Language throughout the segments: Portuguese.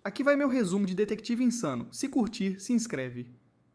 Aqui vai meu resumo de Detetive Insano. Se curtir, se inscreve.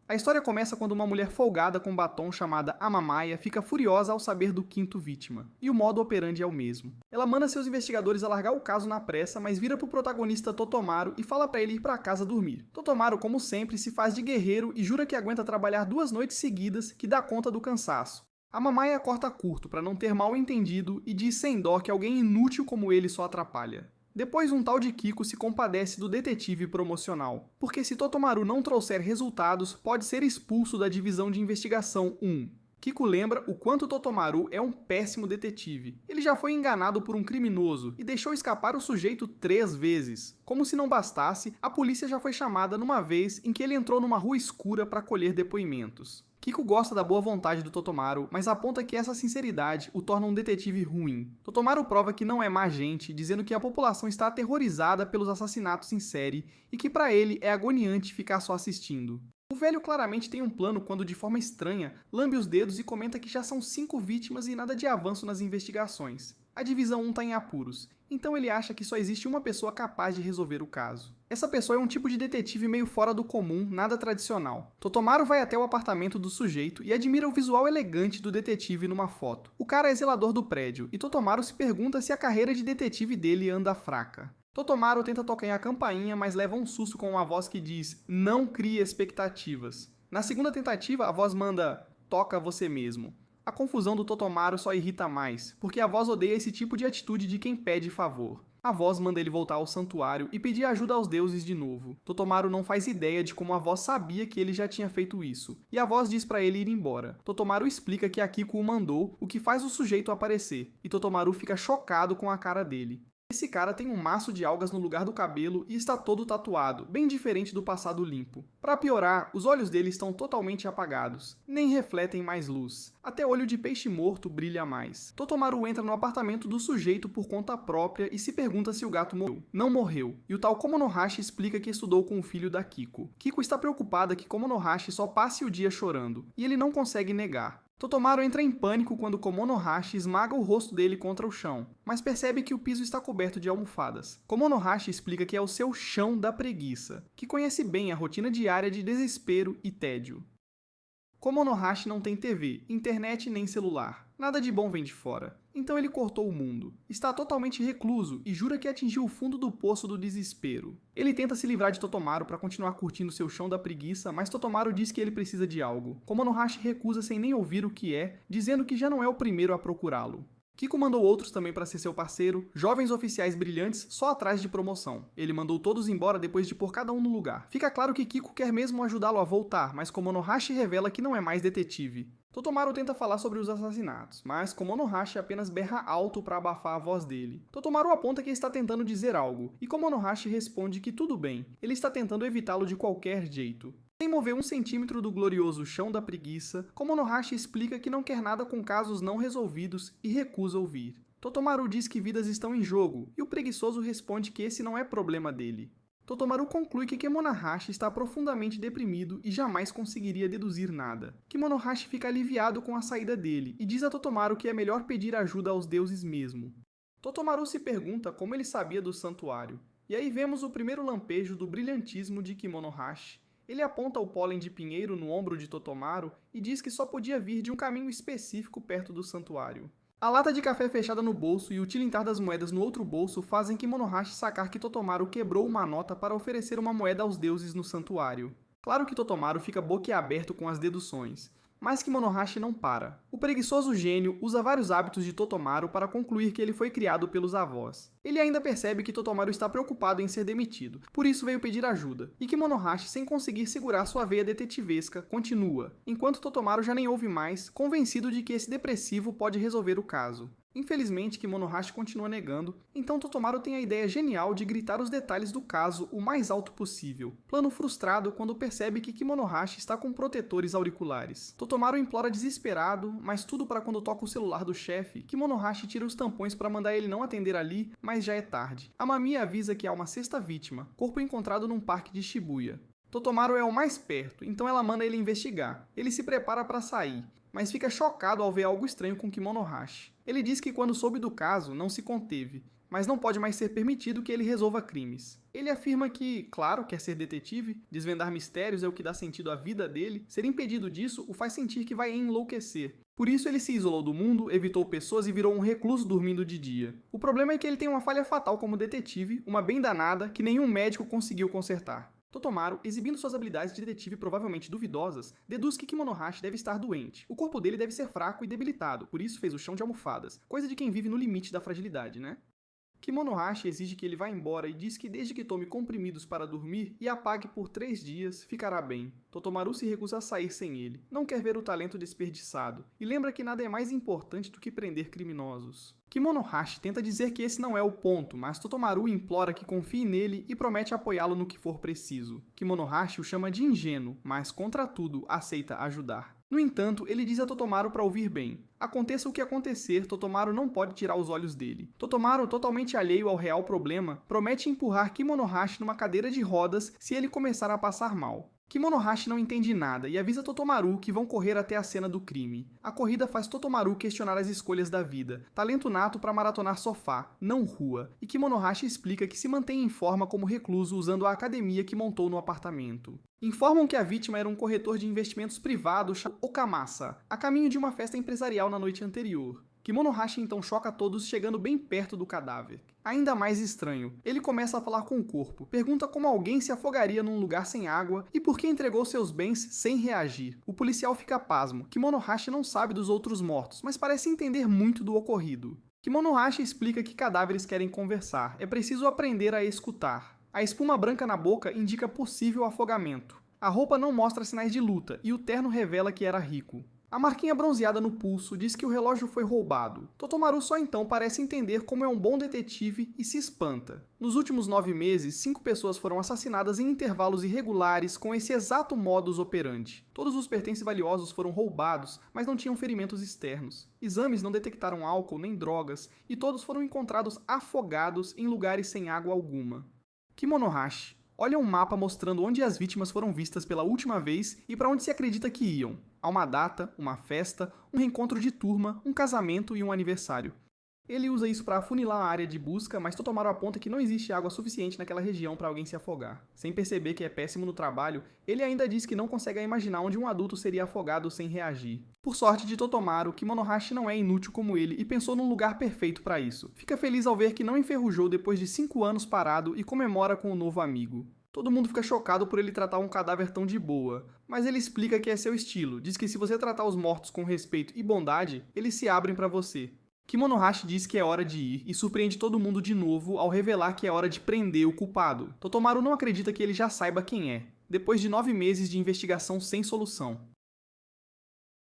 A história começa quando uma mulher folgada com batom chamada Amamaya fica furiosa ao saber do quinto vítima, e o modo operandi é o mesmo. Ela manda seus investigadores alargar o caso na pressa, mas vira pro protagonista Totomaru e fala pra ele ir pra casa dormir. Totomaru, como sempre, se faz de guerreiro e jura que aguenta trabalhar 2 noites seguidas, que dá conta do cansaço. Amamaya corta curto pra não ter mal entendido e diz sem dó que alguém inútil como ele só atrapalha. Depois um tal de Kiko se compadece do detetive promocional, porque se Totomaru não trouxer resultados, pode ser expulso da divisão de investigação 1. Kiko lembra o quanto Totomaru é um péssimo detetive. Ele já foi enganado por um criminoso e deixou escapar o sujeito 3 vezes. Como se não bastasse, a polícia já foi chamada numa vez em que ele entrou numa rua escura para colher depoimentos. Kiko gosta da boa vontade do Totomaru, mas aponta que essa sinceridade o torna um detetive ruim. Totomaru prova que não é má gente, dizendo que a população está aterrorizada pelos assassinatos em série e que para ele é agoniante ficar só assistindo. O velho claramente tem um plano quando, de forma estranha, lambe os dedos e comenta que já são 5 vítimas e nada de avanço nas investigações. A divisão 1 está em apuros, então ele acha que só existe uma pessoa capaz de resolver o caso. Essa pessoa é um tipo de detetive meio fora do comum, nada tradicional. Totomaru vai até o apartamento do sujeito e admira o visual elegante do detetive numa foto. O cara é zelador do prédio, e Totomaru se pergunta se a carreira de detetive dele anda fraca. Totomaru tenta tocar a campainha, mas leva um susto com uma voz que diz: "Não crie expectativas". Na segunda tentativa, a voz manda: "Toca você mesmo". A confusão do Totomaru só irrita mais, porque a voz odeia esse tipo de atitude de quem pede favor. A voz manda ele voltar ao santuário e pedir ajuda aos deuses de novo. Totomaru não faz ideia de como a voz sabia que ele já tinha feito isso, e a voz diz pra ele ir embora. Totomaru explica que a Kiko o mandou, o que faz o sujeito aparecer, e Totomaru fica chocado com a cara dele. Esse cara tem um maço de algas no lugar do cabelo e está todo tatuado, bem diferente do passado limpo. Para piorar, os olhos dele estão totalmente apagados, nem refletem mais luz. Até olho de peixe morto brilha mais. Totomaru entra no apartamento do sujeito por conta própria e se pergunta se o gato morreu. Não morreu, e o tal Komonohashi explica que estudou com o filho da Kiko. Kiko está preocupada que Komonohashi só passe o dia chorando, e ele não consegue negar. Totomaru entra em pânico quando Komonohashi esmaga o rosto dele contra o chão, mas percebe que o piso está coberto de almofadas. Komonohashi explica que é o seu chão da preguiça, que conhece bem a rotina diária de desespero e tédio. Komonohashi não tem TV, internet nem celular. Nada de bom vem de fora. Então ele cortou o mundo. Está totalmente recluso e jura que atingiu o fundo do poço do desespero. Ele tenta se livrar de Totomaru para continuar curtindo seu chão da preguiça, mas Totomaru diz que ele precisa de algo. Komonohashi recusa sem nem ouvir o que é, dizendo que já não é o primeiro a procurá-lo. Kiko mandou outros também para ser seu parceiro, jovens oficiais brilhantes só atrás de promoção. Ele mandou todos embora depois de pôr cada um no lugar. Fica claro que Kiko quer mesmo ajudá-lo a voltar, mas Komonohashi revela que não é mais detetive. Totomaru tenta falar sobre os assassinatos, mas Komonohashi apenas berra alto para abafar a voz dele. Totomaru aponta que está tentando dizer algo, e Komonohashi responde que tudo bem, ele está tentando evitá-lo de qualquer jeito. Sem mover 1 centímetro do glorioso chão da preguiça, Komonohashi explica que não quer nada com casos não resolvidos e recusa ouvir. Totomaru diz que vidas estão em jogo, e o preguiçoso responde que esse não é problema dele. Totomaru conclui que Kemonohashi está profundamente deprimido e jamais conseguiria deduzir nada. Kemonohashi fica aliviado com a saída dele e diz a Totomaru que é melhor pedir ajuda aos deuses mesmo. Totomaru se pergunta como ele sabia do santuário. E aí vemos o primeiro lampejo do brilhantismo de Kemonohashi. Ele aponta o pólen de pinheiro no ombro de Totomaru e diz que só podia vir de um caminho específico perto do santuário. A lata de café fechada no bolso e o tilintar das moedas no outro bolso fazem Kemonohashi sacar que Totomaru quebrou uma nota para oferecer uma moeda aos deuses no santuário. Claro que Totomaru fica boquiaberto com as deduções, mas Kemonohashi não para. O preguiçoso gênio usa vários hábitos de Totomaru para concluir que ele foi criado pelos avós. Ele ainda percebe que Totomaru está preocupado em ser demitido, por isso veio pedir ajuda, e Kemonohashi, sem conseguir segurar sua veia detetivesca, continua, enquanto Totomaru já nem ouve mais, convencido de que esse depressivo pode resolver o caso. Infelizmente, Kemonohashi continua negando, então Totomaru tem a ideia genial de gritar os detalhes do caso o mais alto possível. Plano frustrado quando percebe que Kemonohashi está com protetores auriculares. Totomaru implora desesperado, mas tudo para quando toca o celular do chefe, Kemonohashi tira os tampões para mandar ele não atender ali, mas já é tarde. A Mami avisa que há uma 6ª vítima, corpo encontrado num parque de Shibuya. Totomaru é o mais perto, então ela manda ele investigar. Ele se prepara para sair, mas fica chocado ao ver algo estranho com Kemonohashi. Ele diz que quando soube do caso, não se conteve, mas não pode mais ser permitido que ele resolva crimes. Ele afirma que, claro, quer ser detetive, desvendar mistérios é o que dá sentido à vida dele, ser impedido disso o faz sentir que vai enlouquecer. Por isso ele se isolou do mundo, evitou pessoas e virou um recluso dormindo de dia. O problema é que ele tem uma falha fatal como detetive, uma bem danada que nenhum médico conseguiu consertar. Totomaru, exibindo suas habilidades de detetive provavelmente duvidosas, deduz que Kimonohashi deve estar doente. O corpo dele deve ser fraco e debilitado, por isso fez o chão de almofadas, coisa de quem vive no limite da fragilidade, né? Kimonohashi exige que ele vá embora e diz que desde que tome comprimidos para dormir e apague por 3 dias, ficará bem. Totomaru se recusa a sair sem ele, não quer ver o talento desperdiçado, e lembra que nada é mais importante do que prender criminosos. Kimonohashi tenta dizer que esse não é o ponto, mas Totomaru implora que confie nele e promete apoiá-lo no que for preciso. Kimonohashi o chama de ingênuo, mas contra tudo aceita ajudar. No entanto, ele diz a Totomaru para ouvir bem. Aconteça o que acontecer, Totomaru não pode tirar os olhos dele. Totomaru, totalmente alheio ao real problema, promete empurrar Kimonohashi numa cadeira de rodas se ele começar a passar mal. Kimonohashi não entende nada e avisa Totomaru que vão correr até a cena do crime. A corrida faz Totomaru questionar as escolhas da vida, talento nato para maratonar sofá, não rua, e Kimonohashi explica que se mantém em forma como recluso usando a academia que montou no apartamento. Informam que a vítima era um corretor de investimentos privado chamado Okamasa, a caminho de uma festa empresarial na noite anterior. Kimonohashi então choca todos chegando bem perto do cadáver. Ainda mais estranho, ele começa a falar com o corpo, pergunta como alguém se afogaria num lugar sem água e por que entregou seus bens sem reagir. O policial fica pasmo, Kimonohashi não sabe dos outros mortos, mas parece entender muito do ocorrido. Kimonohashi explica que cadáveres querem conversar, é preciso aprender a escutar. A espuma branca na boca indica possível afogamento. A roupa não mostra sinais de luta e o terno revela que era rico. A marquinha bronzeada no pulso diz que o relógio foi roubado. Totomaru só então parece entender como é um bom detetive e se espanta. Nos últimos 9 meses, 5 pessoas foram assassinadas em intervalos irregulares com esse exato modus operandi. Todos os pertences valiosos foram roubados, mas não tinham ferimentos externos. Exames não detectaram álcool nem drogas, e todos foram encontrados afogados em lugares sem água alguma. Kimonohashi olha um mapa mostrando onde as vítimas foram vistas pela última vez e para onde se acredita que iam. Há uma data, uma festa, um reencontro de turma, um casamento e um aniversário. Ele usa isso para afunilar a área de busca, mas Totomaru aponta que não existe água suficiente naquela região para alguém se afogar. Sem perceber que é péssimo no trabalho, ele ainda diz que não consegue imaginar onde um adulto seria afogado sem reagir. Por sorte de Totomaru, Kimonohashi não é inútil como ele e pensou num lugar perfeito para isso. Fica feliz ao ver que não enferrujou depois de 5 anos parado e comemora com o novo amigo. Todo mundo fica chocado por ele tratar um cadáver tão de boa, mas ele explica que é seu estilo, diz que se você tratar os mortos com respeito e bondade, eles se abrem para você. Kimonohashi diz que é hora de ir e surpreende todo mundo de novo ao revelar que é hora de prender o culpado. Totomaru não acredita que ele já saiba quem é, depois de 9 meses de investigação sem solução.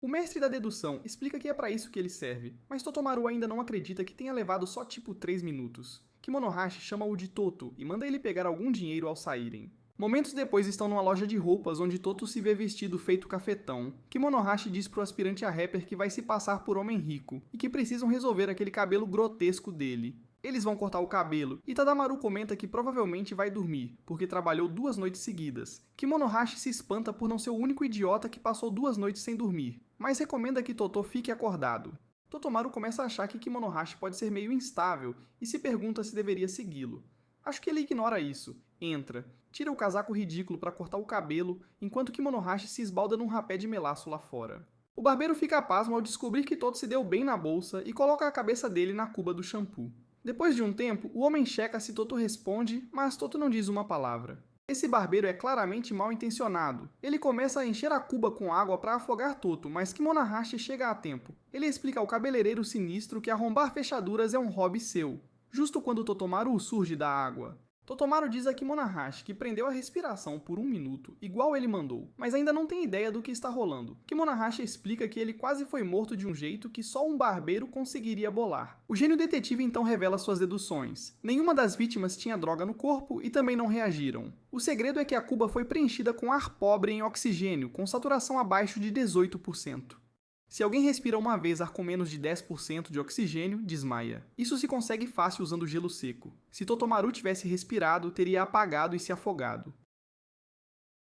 O mestre da dedução explica que é para isso que ele serve, mas Totomaru ainda não acredita que tenha levado só tipo 3 minutos. Kimonohashi chama-o de Toto e manda ele pegar algum dinheiro ao saírem. Momentos depois estão numa loja de roupas onde Toto se vê vestido feito cafetão. Kimonohashi diz pro aspirante a rapper que vai se passar por homem rico e que precisam resolver aquele cabelo grotesco dele. Eles vão cortar o cabelo e Tadamaru comenta que provavelmente vai dormir, porque trabalhou 2 noites seguidas. Kimonohashi se espanta por não ser o único idiota que passou 2 noites sem dormir, mas recomenda que Toto fique acordado. Totomaru começa a achar que Kimonohashi pode ser meio instável e se pergunta se deveria segui-lo. Acho que ele ignora isso. Entra, tira o casaco ridículo para cortar o cabelo, enquanto Kimonohashi se esbalda num rapé de melaço lá fora. O barbeiro fica pasmo ao descobrir que Toto se deu bem na bolsa e coloca a cabeça dele na cuba do shampoo. Depois de um tempo, o homem checa se Toto responde, mas Toto não diz uma palavra. Esse barbeiro é claramente mal intencionado. Ele começa a encher a cuba com água para afogar Toto, mas Kimonohashi chega a tempo. Ele explica ao cabeleireiro sinistro que arrombar fechaduras é um hobby seu, justo quando Totomaru surge da água. Totomaru diz a Kimonohashi que prendeu a respiração por 1 minuto, igual ele mandou, mas ainda não tem ideia do que está rolando. Kimonohashi explica que ele quase foi morto de um jeito que só um barbeiro conseguiria bolar. O gênio detetive então revela suas deduções. Nenhuma das vítimas tinha droga no corpo e também não reagiram. O segredo é que a cuba foi preenchida com ar pobre em oxigênio, com saturação abaixo de 18%. Se alguém respira uma vez ar com menos de 10% de oxigênio, desmaia. Isso se consegue fácil usando gelo seco. Se Totomaru tivesse respirado, teria apagado e se afogado.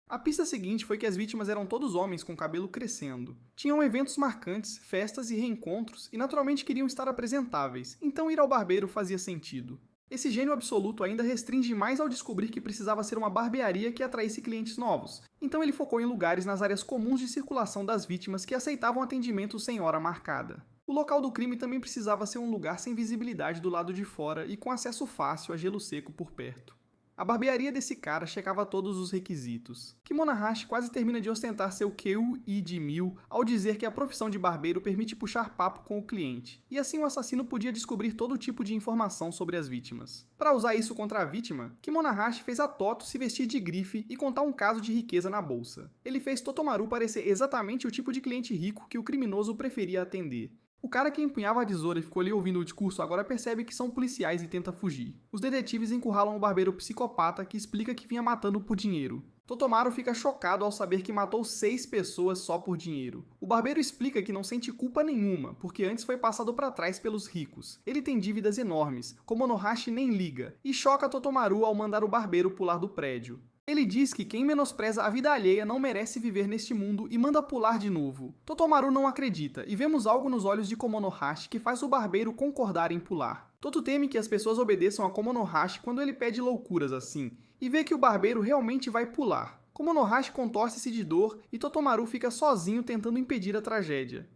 A pista seguinte foi que as vítimas eram todos homens com cabelo crescendo. Tinham eventos marcantes, festas e reencontros, e naturalmente queriam estar apresentáveis, então ir ao barbeiro fazia sentido. Esse gênio absoluto ainda restringe mais ao descobrir que precisava ser uma barbearia que atraísse clientes novos, então ele focou em lugares nas áreas comuns de circulação das vítimas que aceitavam atendimento sem hora marcada. O local do crime também precisava ser um lugar sem visibilidade do lado de fora e com acesso fácil a gelo seco por perto. A barbearia desse cara checava todos os requisitos. Kimono-hashi quase termina de ostentar seu QI de 1000 ao dizer que a profissão de barbeiro permite puxar papo com o cliente, e assim o assassino podia descobrir todo tipo de informação sobre as vítimas. Para usar isso contra a vítima, Kimono-hashi fez a Toto se vestir de grife e contar um caso de riqueza na bolsa. Ele fez Totomaru parecer exatamente o tipo de cliente rico que o criminoso preferia atender. O cara que empunhava a tesoura e ficou ali ouvindo o discurso agora percebe que são policiais e tenta fugir. Os detetives encurralam o barbeiro psicopata que explica que vinha matando por dinheiro. Totomaru fica chocado ao saber que matou 6 pessoas só por dinheiro. O barbeiro explica que não sente culpa nenhuma, porque antes foi passado para trás pelos ricos. Ele tem dívidas enormes, Kimono-hashi nem liga, e choca Totomaru ao mandar o barbeiro pular do prédio. Ele diz que quem menospreza a vida alheia não merece viver neste mundo e manda pular de novo. Totomaru não acredita, e vemos algo nos olhos de Kimono-hashi que faz o barbeiro concordar em pular. Toto teme que as pessoas obedeçam a Kimono-hashi quando ele pede loucuras assim, e vê que o barbeiro realmente vai pular. Kimono-hashi contorce-se de dor e Totomaru fica sozinho tentando impedir a tragédia.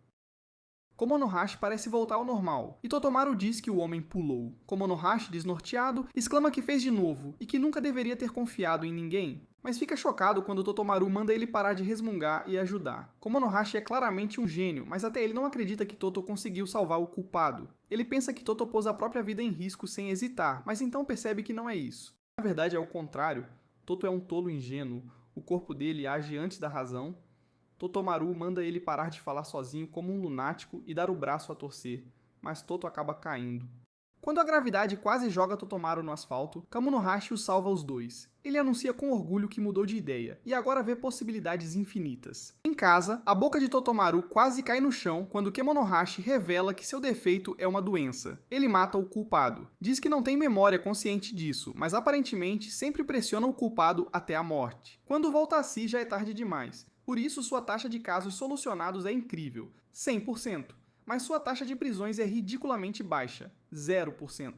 Kimono-hashi parece voltar ao normal, e Totomaru diz que o homem pulou. Kimono-hashi, desnorteado, exclama que fez de novo, e que nunca deveria ter confiado em ninguém. Mas fica chocado quando Totomaru manda ele parar de resmungar e ajudar. Kimono-hashi é claramente um gênio, mas até ele não acredita que Toto conseguiu salvar o culpado. Ele pensa que Toto pôs a própria vida em risco sem hesitar, mas então percebe que não é isso. Na verdade é o contrário. Toto é um tolo ingênuo, o corpo dele age antes da razão. Totomaru manda ele parar de falar sozinho como um lunático e dar o braço a torcer, mas Toto acaba caindo. Quando a gravidade quase joga Totomaru no asfalto, Kimono-hashi o salva os dois. Ele anuncia com orgulho que mudou de ideia, e agora vê possibilidades infinitas. Em casa, a boca de Totomaru quase cai no chão quando Kimono-hashi revela que seu defeito é uma doença. Ele mata o culpado. Diz que não tem memória consciente disso, mas aparentemente sempre pressiona o culpado até a morte. Quando volta a si já é tarde demais. Por isso, sua taxa de casos solucionados é incrível, 100%, mas sua taxa de prisões é ridiculamente baixa, 0%.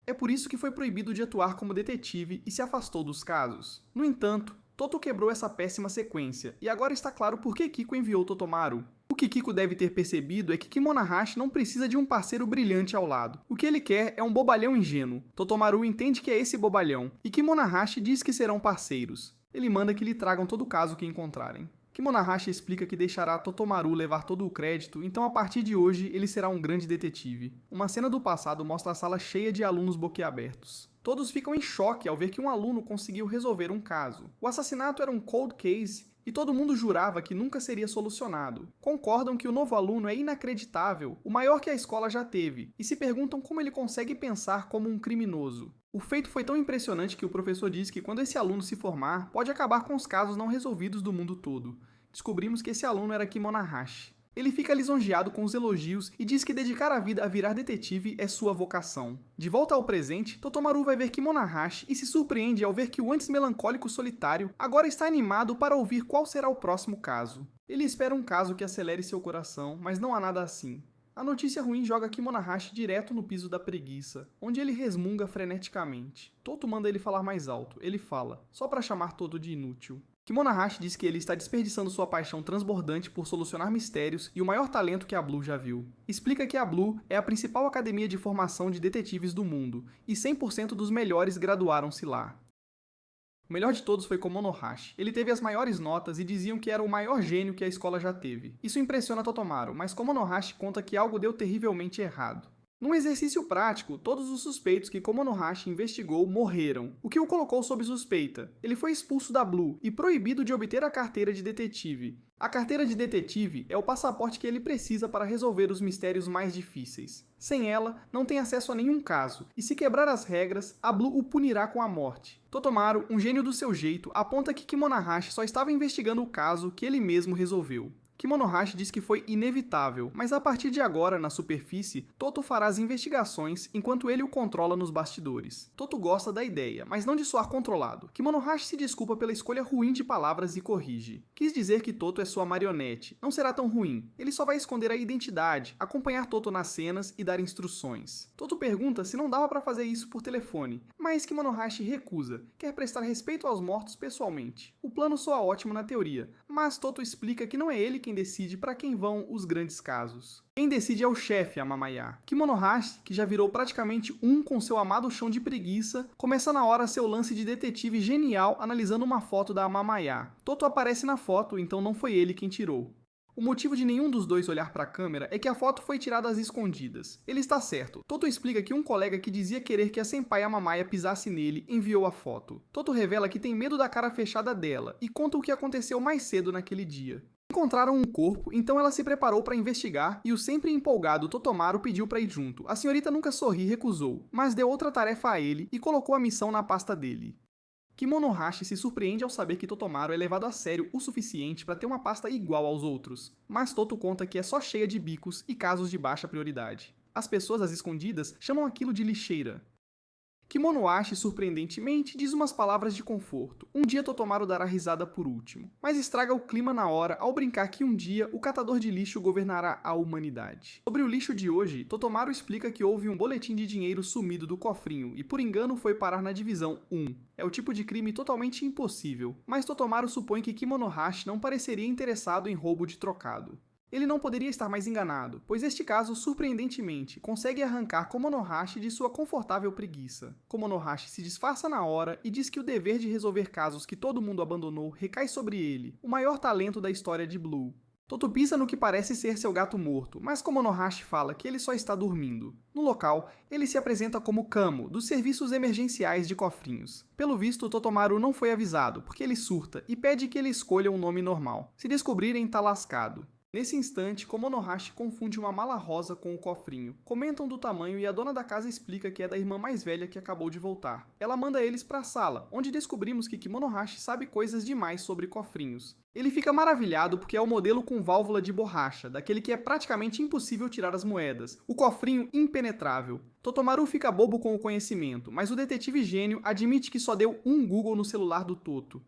É por isso que foi proibido de atuar como detetive e se afastou dos casos. No entanto, Toto quebrou essa péssima sequência, e agora está claro por que Kiko enviou Totomaru. O que Kiko deve ter percebido é que Kimono-hashi não precisa de um parceiro brilhante ao lado. O que ele quer é um bobalhão ingênuo. Totomaru entende que é esse bobalhão, e Kimono-hashi diz que serão parceiros. Ele manda que lhe tragam todo o caso que encontrarem. Kimono-hashi explica que deixará Totomaru levar todo o crédito, então a partir de hoje ele será um grande detetive. Uma cena do passado mostra a sala cheia de alunos boquiabertos. Todos ficam em choque ao ver que um aluno conseguiu resolver um caso. O assassinato era um cold case e todo mundo jurava que nunca seria solucionado. Concordam que o novo aluno é inacreditável, o maior que a escola já teve, e se perguntam como ele consegue pensar como um criminoso. O feito foi tão impressionante que o professor diz que quando esse aluno se formar, pode acabar com os casos não resolvidos do mundo todo. Descobrimos que esse aluno era Kimono-hashi. Ele fica lisonjeado com os elogios e diz que dedicar a vida a virar detetive é sua vocação. De volta ao presente, Totomaru vai ver Kimono-hashi e se surpreende ao ver que o antes melancólico solitário agora está animado para ouvir qual será o próximo caso. Ele espera um caso que acelere seu coração, mas não há nada assim. A notícia ruim joga Kimono-hashi direto no piso da preguiça, onde ele resmunga freneticamente. Toto manda ele falar mais alto. Ele fala, só para chamar Toto de inútil. Kimono-hashi diz que ele está desperdiçando sua paixão transbordante por solucionar mistérios e o maior talento que a Blue já viu. Explica que a Blue é a principal academia de formação de detetives do mundo, e 100% dos melhores graduaram-se lá. O melhor de todos foi Kimono-hashi. Ele teve as maiores notas e diziam que era o maior gênio que a escola já teve. Isso impressiona Totomaru, mas Kimono-hashi conta que algo deu terrivelmente errado. Num exercício prático, todos os suspeitos que Kimono-hashi investigou morreram, o que o colocou sob suspeita. Ele foi expulso da Blue e proibido de obter a carteira de detetive. A carteira de detetive é o passaporte que ele precisa para resolver os mistérios mais difíceis. Sem ela, não tem acesso a nenhum caso, e se quebrar as regras, a Blue o punirá com a morte. Totomaru, um gênio do seu jeito, aponta que Kimono-hashi só estava investigando o caso que ele mesmo resolveu. Kimonohashi diz que foi inevitável, mas a partir de agora, na superfície, Toto fará as investigações enquanto ele o controla nos bastidores. Toto gosta da ideia, mas não de soar controlado. Kimonohashi se desculpa pela escolha ruim de palavras e corrige. Quis dizer que Toto é sua marionete. Não será tão ruim. Ele só vai esconder a identidade, acompanhar Toto nas cenas e dar instruções. Toto pergunta se não dava para fazer isso por telefone, mas Kimonohashi recusa. Quer prestar respeito aos mortos pessoalmente. O plano soa ótimo na teoria, mas Toto explica que não é ele quem decide para quem vão os grandes casos. Quem decide é o chefe, Amamaya. Kimonohashi, que já virou praticamente um com seu amado chão de preguiça, começa na hora seu lance de detetive genial analisando uma foto da Amamaya. Toto aparece na foto, então não foi ele quem tirou. O motivo de nenhum dos dois olhar para a câmera é que a foto foi tirada às escondidas. Ele está certo. Toto explica que um colega que dizia querer que a senpai Amamaya pisasse nele enviou a foto. Toto revela que tem medo da cara fechada dela e conta o que aconteceu mais cedo naquele dia. Encontraram um corpo, então ela se preparou para investigar e o sempre empolgado Totomaru pediu para ir junto. A senhorita nunca sorri e recusou, mas deu outra tarefa a ele e colocou a missão na pasta dele. Kimonohashi se surpreende ao saber que Totomaru é levado a sério o suficiente para ter uma pasta igual aos outros, mas Toto conta que é só cheia de bicos e casos de baixa prioridade. As pessoas às escondidas chamam aquilo de lixeira. Kimonohashi, surpreendentemente, diz umas palavras de conforto. Um dia Totomaru dará risada por último, mas estraga o clima na hora ao brincar que um dia o catador de lixo governará a humanidade. Sobre o lixo de hoje, Totomaru explica que houve um boletim de dinheiro sumido do cofrinho e por engano foi parar na divisão 1. É o tipo de crime totalmente impossível, mas Totomaru supõe que Kimonohashi não pareceria interessado em roubo de trocado. Ele não poderia estar mais enganado, pois este caso, surpreendentemente, consegue arrancar Kimonohashi de sua confortável preguiça. Kimonohashi se disfarça na hora e diz que o dever de resolver casos que todo mundo abandonou recai sobre ele, o maior talento da história de Blue. Toto pisa no que parece ser seu gato morto, mas Kimonohashi fala que ele só está dormindo. No local, ele se apresenta como Kamo, dos serviços emergenciais de cofrinhos. Pelo visto, Totomaru não foi avisado, porque ele surta e pede que ele escolha um nome normal. Se descobrirem, tá lascado. Nesse instante, Kimonohashi confunde uma mala rosa com o cofrinho. Comentam do tamanho e a dona da casa explica que é da irmã mais velha que acabou de voltar. Ela manda eles para a sala, onde descobrimos que Kimonohashi sabe coisas demais sobre cofrinhos. Ele fica maravilhado porque é o modelo com válvula de borracha, daquele que é praticamente impossível tirar as moedas, o cofrinho impenetrável. Totomaru fica bobo com o conhecimento, mas o detetive gênio admite que só deu um Google no celular do Toto.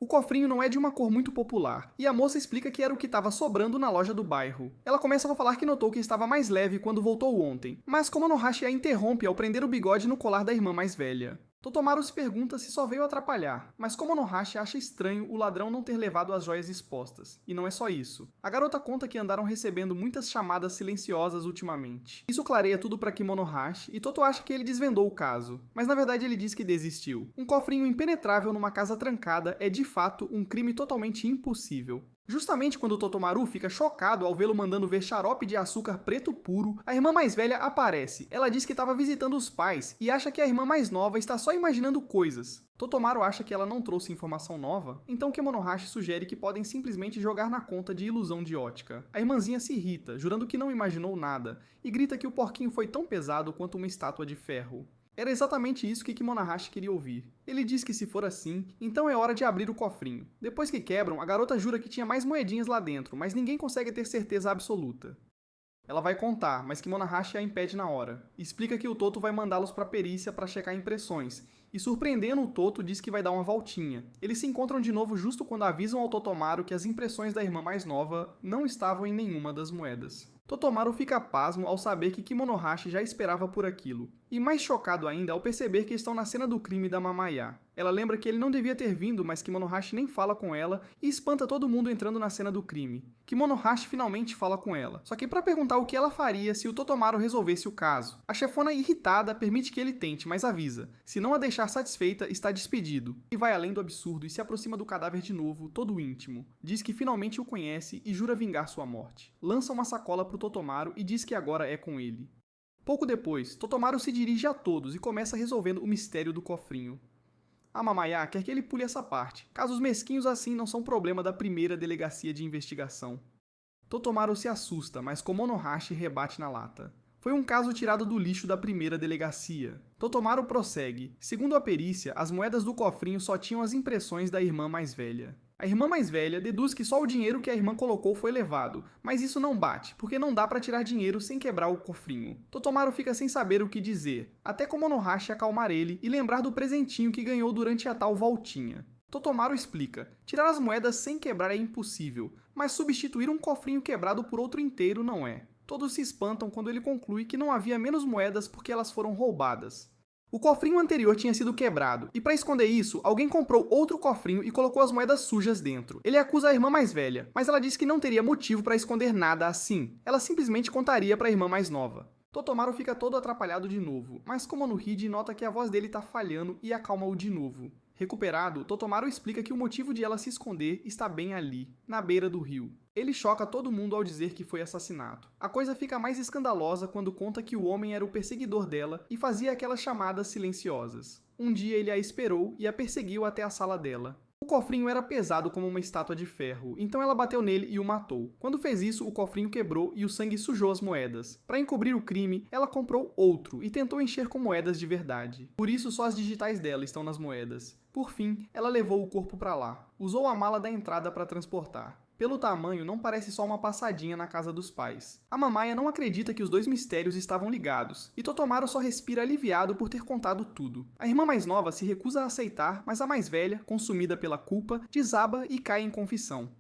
O cofrinho não é de uma cor muito popular, e a moça explica que era o que estava sobrando na loja do bairro. Ela começa a falar que notou que estava mais leve quando voltou ontem, mas Kimonohashi a interrompe ao prender o bigode no colar da irmã mais velha. Totomaru se pergunta se só veio atrapalhar, mas Kimonohashi acha estranho o ladrão não ter levado as joias expostas. E não é só isso. A garota conta que andaram recebendo muitas chamadas silenciosas ultimamente. Isso clareia tudo para Kimonohashi e Toto acha que ele desvendou o caso, mas na verdade ele diz que desistiu. Um cofrinho impenetrável numa casa trancada é de fato um crime totalmente impossível. Justamente quando Totomaru fica chocado ao vê-lo mandando ver xarope de açúcar preto puro, a irmã mais velha aparece. Ela diz que estava visitando os pais e acha que a irmã mais nova está só imaginando coisas. Totomaru acha que ela não trouxe informação nova, então Kimonohashi sugere que podem simplesmente jogar na conta de ilusão de ótica. A irmãzinha se irrita, jurando que não imaginou nada, e grita que o porquinho foi tão pesado quanto uma estátua de ferro. Era exatamente isso que Kimonohashi queria ouvir. Ele diz que se for assim, então é hora de abrir o cofrinho. Depois que quebram, a garota jura que tinha mais moedinhas lá dentro, mas ninguém consegue ter certeza absoluta. Ela vai contar, mas Kimonohashi a impede na hora. Explica que o Toto vai mandá-los para a perícia para checar impressões, e surpreendendo o Toto diz que vai dar uma voltinha. Eles se encontram de novo justo quando avisam ao Totomaru que as impressões da irmã mais nova não estavam em nenhuma das moedas. Totomaru fica pasmo ao saber que Kimonohashi já esperava por aquilo, e mais chocado ainda ao perceber que estão na cena do crime da Mamaya. Ela lembra que ele não devia ter vindo, mas Kimonohashi nem fala com ela e espanta todo mundo entrando na cena do crime. Kimonohashi finalmente fala com ela, só que para perguntar o que ela faria se o Totomaru resolvesse o caso. A chefona irritada permite que ele tente, mas avisa. Se não a deixar satisfeita, está despedido. E vai além do absurdo e se aproxima do cadáver de novo, todo íntimo. Diz que finalmente o conhece e jura vingar sua morte. Lança uma sacola pro Totomaru e diz que agora é com ele. Pouco depois, Totomaru se dirige a todos e começa resolvendo o mistério do cofrinho. A Mamaya quer que ele pule essa parte. Casos mesquinhos assim não são problema da primeira delegacia de investigação. Totomaru se assusta, mas Kimonohashi rebate na lata. Foi um caso tirado do lixo da primeira delegacia. Totomaru prossegue. Segundo a perícia, as moedas do cofrinho só tinham as impressões da irmã mais velha. A irmã mais velha deduz que só o dinheiro que a irmã colocou foi levado, mas isso não bate, porque não dá pra tirar dinheiro sem quebrar o cofrinho. Totomaru fica sem saber o que dizer, até Komonohashi acalmar ele e lembrar do presentinho que ganhou durante a tal voltinha. Totomaru explica: tirar as moedas sem quebrar é impossível, mas substituir um cofrinho quebrado por outro inteiro não é. Todos se espantam quando ele conclui que não havia menos moedas porque elas foram roubadas. O cofrinho anterior tinha sido quebrado, e para esconder isso, alguém comprou outro cofrinho e colocou as moedas sujas dentro. Ele acusa a irmã mais velha, mas ela diz que não teria motivo para esconder nada assim. Ela simplesmente contaria para a irmã mais nova. Totomaru fica todo atrapalhado de novo, mas Komonohide nota que a voz dele está falhando e acalma-o de novo. Recuperado, Totomaru explica que o motivo de ela se esconder está bem ali, na beira do rio. Ele choca todo mundo ao dizer que foi assassinato. A coisa fica mais escandalosa quando conta que o homem era o perseguidor dela e fazia aquelas chamadas silenciosas. Um dia ele a esperou e a perseguiu até a sala dela. O cofrinho era pesado como uma estátua de ferro, então ela bateu nele e o matou. Quando fez isso, o cofrinho quebrou e o sangue sujou as moedas. Para encobrir o crime, ela comprou outro e tentou encher com moedas de verdade. Por isso, só as digitais dela estão nas moedas. Por fim, ela levou o corpo para lá. Usou a mala da entrada para transportar. Pelo tamanho, não parece só uma passadinha na casa dos pais. A Mamaya não acredita que os dois mistérios estavam ligados, e Totomaru só respira aliviado por ter contado tudo. A irmã mais nova se recusa a aceitar, mas a mais velha, consumida pela culpa, desaba e cai em confissão.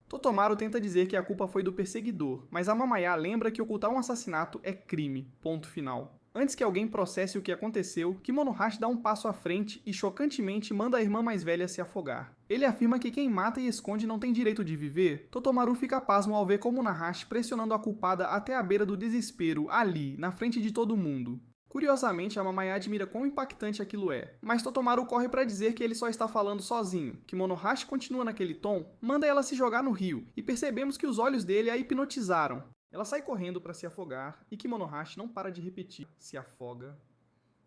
Totomaru tenta dizer que a culpa foi do perseguidor, mas a Mamaya lembra que ocultar um assassinato é crime. Ponto final. Antes que alguém processe o que aconteceu, Kimonohashi dá um passo à frente e chocantemente manda a irmã mais velha se afogar. Ele afirma que quem mata e esconde não tem direito de viver. Totomaru fica pasmo ao ver Komonohashi pressionando a culpada até a beira do desespero, ali, na frente de todo mundo. Curiosamente, a Mamaya admira quão impactante aquilo é, mas Totomaru corre para dizer que ele só está falando sozinho. Kimonohashi continua naquele tom, manda ela se jogar no rio, e percebemos que os olhos dele a hipnotizaram. Ela sai correndo para se afogar, e Kimonohashi não para de repetir: se afoga.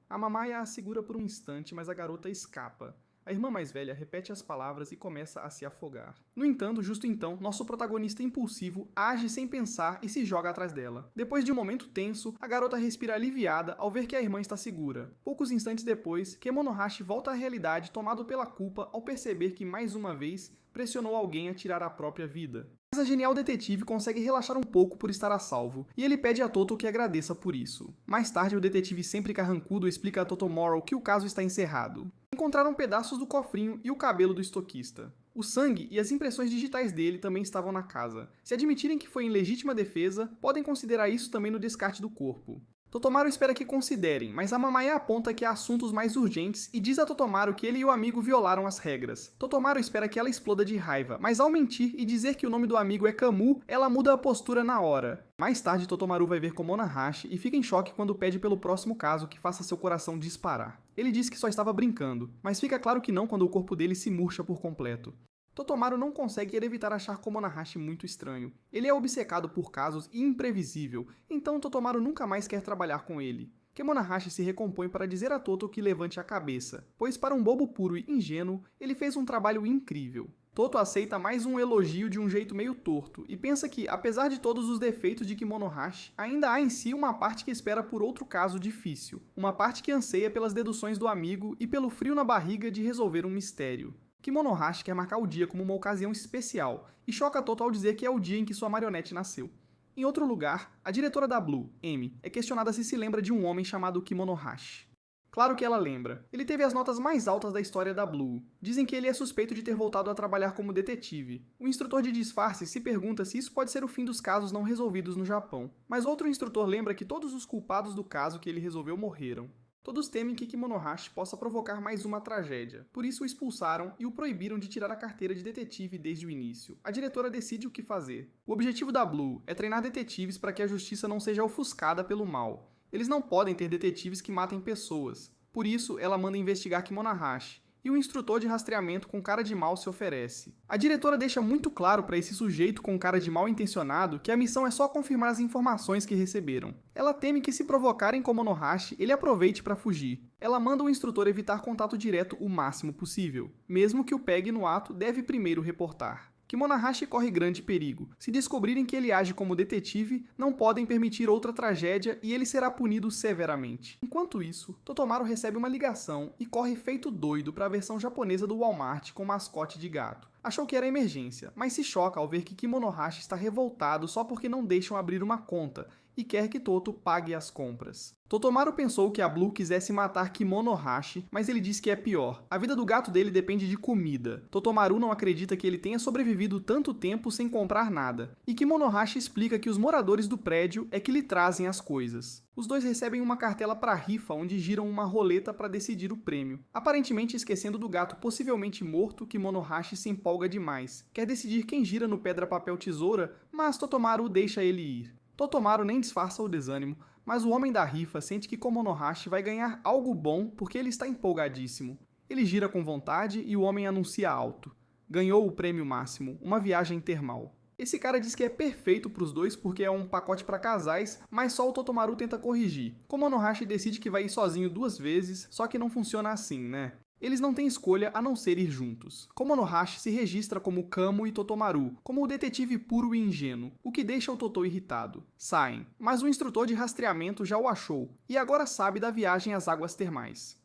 A Mamaya a segura por um instante, mas a garota escapa. A irmã mais velha repete as palavras e começa a se afogar. No entanto, justo então, nosso protagonista impulsivo age sem pensar e se joga atrás dela. Depois de um momento tenso, a garota respira aliviada ao ver que a irmã está segura. Poucos instantes depois, Kimonohashi volta à realidade tomado pela culpa ao perceber que, mais uma vez, pressionou alguém a tirar a própria vida. Mas a genial detetive consegue relaxar um pouco por estar a salvo, e ele pede a Toto que agradeça por isso. Mais tarde, o detetive sempre carrancudo explica a Totomaru que o caso está encerrado. Encontraram pedaços do cofrinho e o cabelo do estoquista. O sangue e as impressões digitais dele também estavam na casa. Se admitirem que foi em legítima defesa, podem considerar isso também no descarte do corpo. Totomaru espera que considerem, mas a Mamaya aponta que há assuntos mais urgentes e diz a Totomaru que ele e o amigo violaram as regras. Totomaru espera que ela exploda de raiva, mas ao mentir e dizer que o nome do amigo é Camu, ela muda a postura na hora. Mais tarde, Totomaru vai ver Komonohashi e fica em choque quando pede pelo próximo caso que faça seu coração disparar. Ele diz que só estava brincando, mas fica claro que não quando o corpo dele se murcha por completo. Totomaru não consegue evitar achar Komonohashi muito estranho. Ele é obcecado por casos e imprevisível, então Totomaru nunca mais quer trabalhar com ele. Komonohashi se recompõe para dizer a Toto que levante a cabeça, pois para um bobo puro e ingênuo, ele fez um trabalho incrível. Toto aceita mais um elogio de um jeito meio torto, e pensa que, apesar de todos os defeitos de Kimonohashi, ainda há em si uma parte que espera por outro caso difícil, uma parte que anseia pelas deduções do amigo e pelo frio na barriga de resolver um mistério. Kimonohashi quer marcar o dia como uma ocasião especial, e choca Toto ao dizer que é o dia em que sua marionete nasceu. Em outro lugar, a diretora da Blue, Emi, é questionada se lembra de um homem chamado Kimonohashi. Claro que ela lembra. Ele teve as notas mais altas da história da Blue. Dizem que ele é suspeito de ter voltado a trabalhar como detetive. O instrutor de disfarce se pergunta se isso pode ser o fim dos casos não resolvidos no Japão. Mas outro instrutor lembra que todos os culpados do caso que ele resolveu morreram. Todos temem que Kimonohashi possa provocar mais uma tragédia, por isso o expulsaram e o proibiram de tirar a carteira de detetive desde o início. A diretora decide o que fazer. O objetivo da Blue é treinar detetives para que a justiça não seja ofuscada pelo mal. Eles não podem ter detetives que matem pessoas, por isso ela manda investigar Kimonohashi, e o instrutor de rastreamento com cara de mal se oferece. A diretora deixa muito claro para esse sujeito com cara de mal intencionado que a missão é só confirmar as informações que receberam. Ela teme que se provocarem Komonohashi, ele aproveite para fugir. Ela manda o instrutor evitar contato direto o máximo possível. Mesmo que o pegue no ato, deve primeiro reportar. Kimonohashi corre grande perigo. Se descobrirem que ele age como detetive, não podem permitir outra tragédia e ele será punido severamente. Enquanto isso, Totomaru recebe uma ligação e corre feito doido para a versão japonesa do Walmart com mascote de gato. Achou que era emergência, mas se choca ao ver que Kimonohashi está revoltado só porque não deixam abrir uma conta e quer que Toto pague as compras. Totomaru pensou que a Blue quisesse matar Kimonohashi, mas ele diz que é pior. A vida do gato dele depende de comida. Totomaru não acredita que ele tenha sobrevivido tanto tempo sem comprar nada. E Kimonohashi explica que os moradores do prédio é que lhe trazem as coisas. Os dois recebem uma cartela para rifa onde giram uma roleta para decidir o prêmio. Aparentemente esquecendo do gato possivelmente morto, Kimonohashi se empolga demais. Quer decidir quem gira no pedra, papel, tesoura, mas Totomaru deixa ele ir. Totomaru nem disfarça o desânimo, mas o homem da rifa sente que Kimonohashi vai ganhar algo bom porque ele está empolgadíssimo. Ele gira com vontade e o homem anuncia alto. Ganhou o prêmio máximo, uma viagem termal. Esse cara diz que é perfeito para os dois porque é um pacote para casais, mas só o Totomaru tenta corrigir. Kimonohashi decide que vai ir sozinho 2 vezes, só que não funciona assim, né? Eles não têm escolha a não ser ir juntos. Kimonohashi se registra como Kamo e Totomaru, como o detetive puro e ingênuo, o que deixa o Totô irritado. Saem, mas o instrutor de rastreamento já o achou, e agora sabe da viagem às águas termais.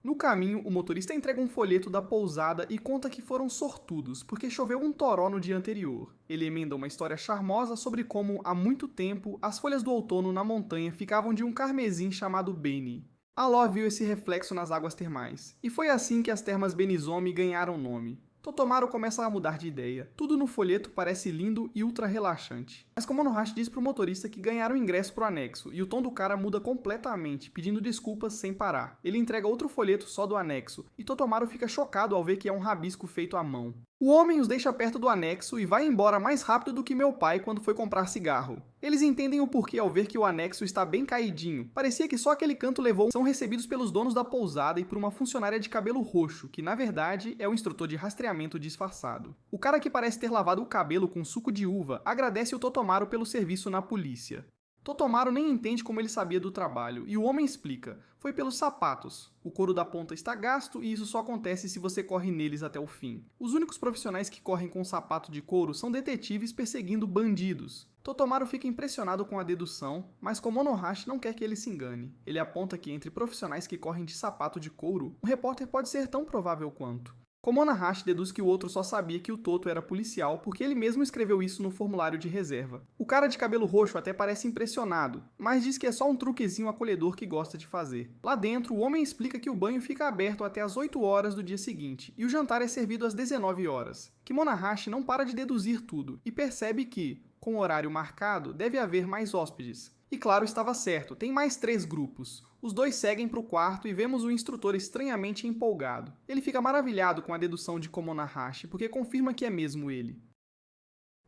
No caminho, o motorista entrega um folheto da pousada e conta que foram sortudos, porque choveu um toró no dia anterior. Ele emenda uma história charmosa sobre como, há muito tempo, as folhas do outono na montanha ficavam de um carmesim chamado Beni. A Ló viu esse reflexo nas águas termais, e foi assim que as termas Benizomi ganharam nome. Totomaru começa a mudar de ideia. Tudo no folheto parece lindo e ultra relaxante. Mas Kimonohashi diz pro motorista que ganharam ingresso pro anexo, e o tom do cara muda completamente, pedindo desculpas sem parar. Ele entrega outro folheto só do anexo, e Totomaru fica chocado ao ver que é um rabisco feito à mão. O homem os deixa perto do anexo e vai embora mais rápido do que meu pai quando foi comprar cigarro. Eles entendem o porquê ao ver que o anexo está bem caidinho. Parecia que só aquele canto levou. São recebidos pelos donos da pousada e por uma funcionária de cabelo roxo, que na verdade é o instrutor de rastreamento disfarçado. O cara que parece ter lavado o cabelo com suco de uva agradece o Totomaru pelo serviço na polícia. Totomaru nem entende como ele sabia do trabalho, e o homem explica. Foi pelos sapatos. O couro da ponta está gasto e isso só acontece se você corre neles até o fim. Os únicos profissionais que correm com sapato de couro são detetives perseguindo bandidos. Totomaru fica impressionado com a dedução, mas Kimonohashi não quer que ele se engane. Ele aponta que entre profissionais que correm de sapato de couro, um repórter pode ser tão provável quanto. Kimonohashi deduz que o outro só sabia que o Toto era policial porque ele mesmo escreveu isso no formulário de reserva. O cara de cabelo roxo até parece impressionado, mas diz que é só um truquezinho acolhedor que gosta de fazer. Lá dentro, o homem explica que o banho fica aberto até as 8 horas do dia seguinte e o jantar é servido às 19 horas. Kimonohashi não para de deduzir tudo e percebe que, com o horário marcado, deve haver mais hóspedes. E claro, estava certo, tem mais 3 grupos. Os dois seguem para o quarto e vemos o instrutor estranhamente empolgado. Ele fica maravilhado com a dedução de Kimonohashi, porque confirma que é mesmo ele.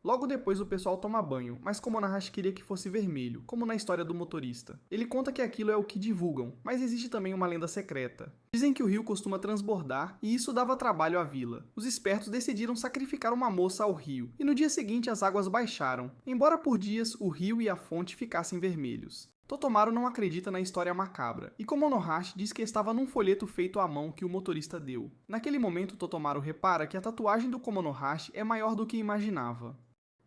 Logo depois o pessoal toma banho, mas Kimonohashi queria que fosse vermelho, como na história do motorista. Ele conta que aquilo é o que divulgam, mas existe também uma lenda secreta. Dizem que o rio costuma transbordar e isso dava trabalho à vila. Os espertos decidiram sacrificar uma moça ao rio, e no dia seguinte as águas baixaram, embora por dias o rio e a fonte ficassem vermelhos. Totomaru não acredita na história macabra, e Kimonohashi diz que estava num folheto feito à mão que o motorista deu. Naquele momento Totomaru repara que a tatuagem do Kimonohashi é maior do que imaginava.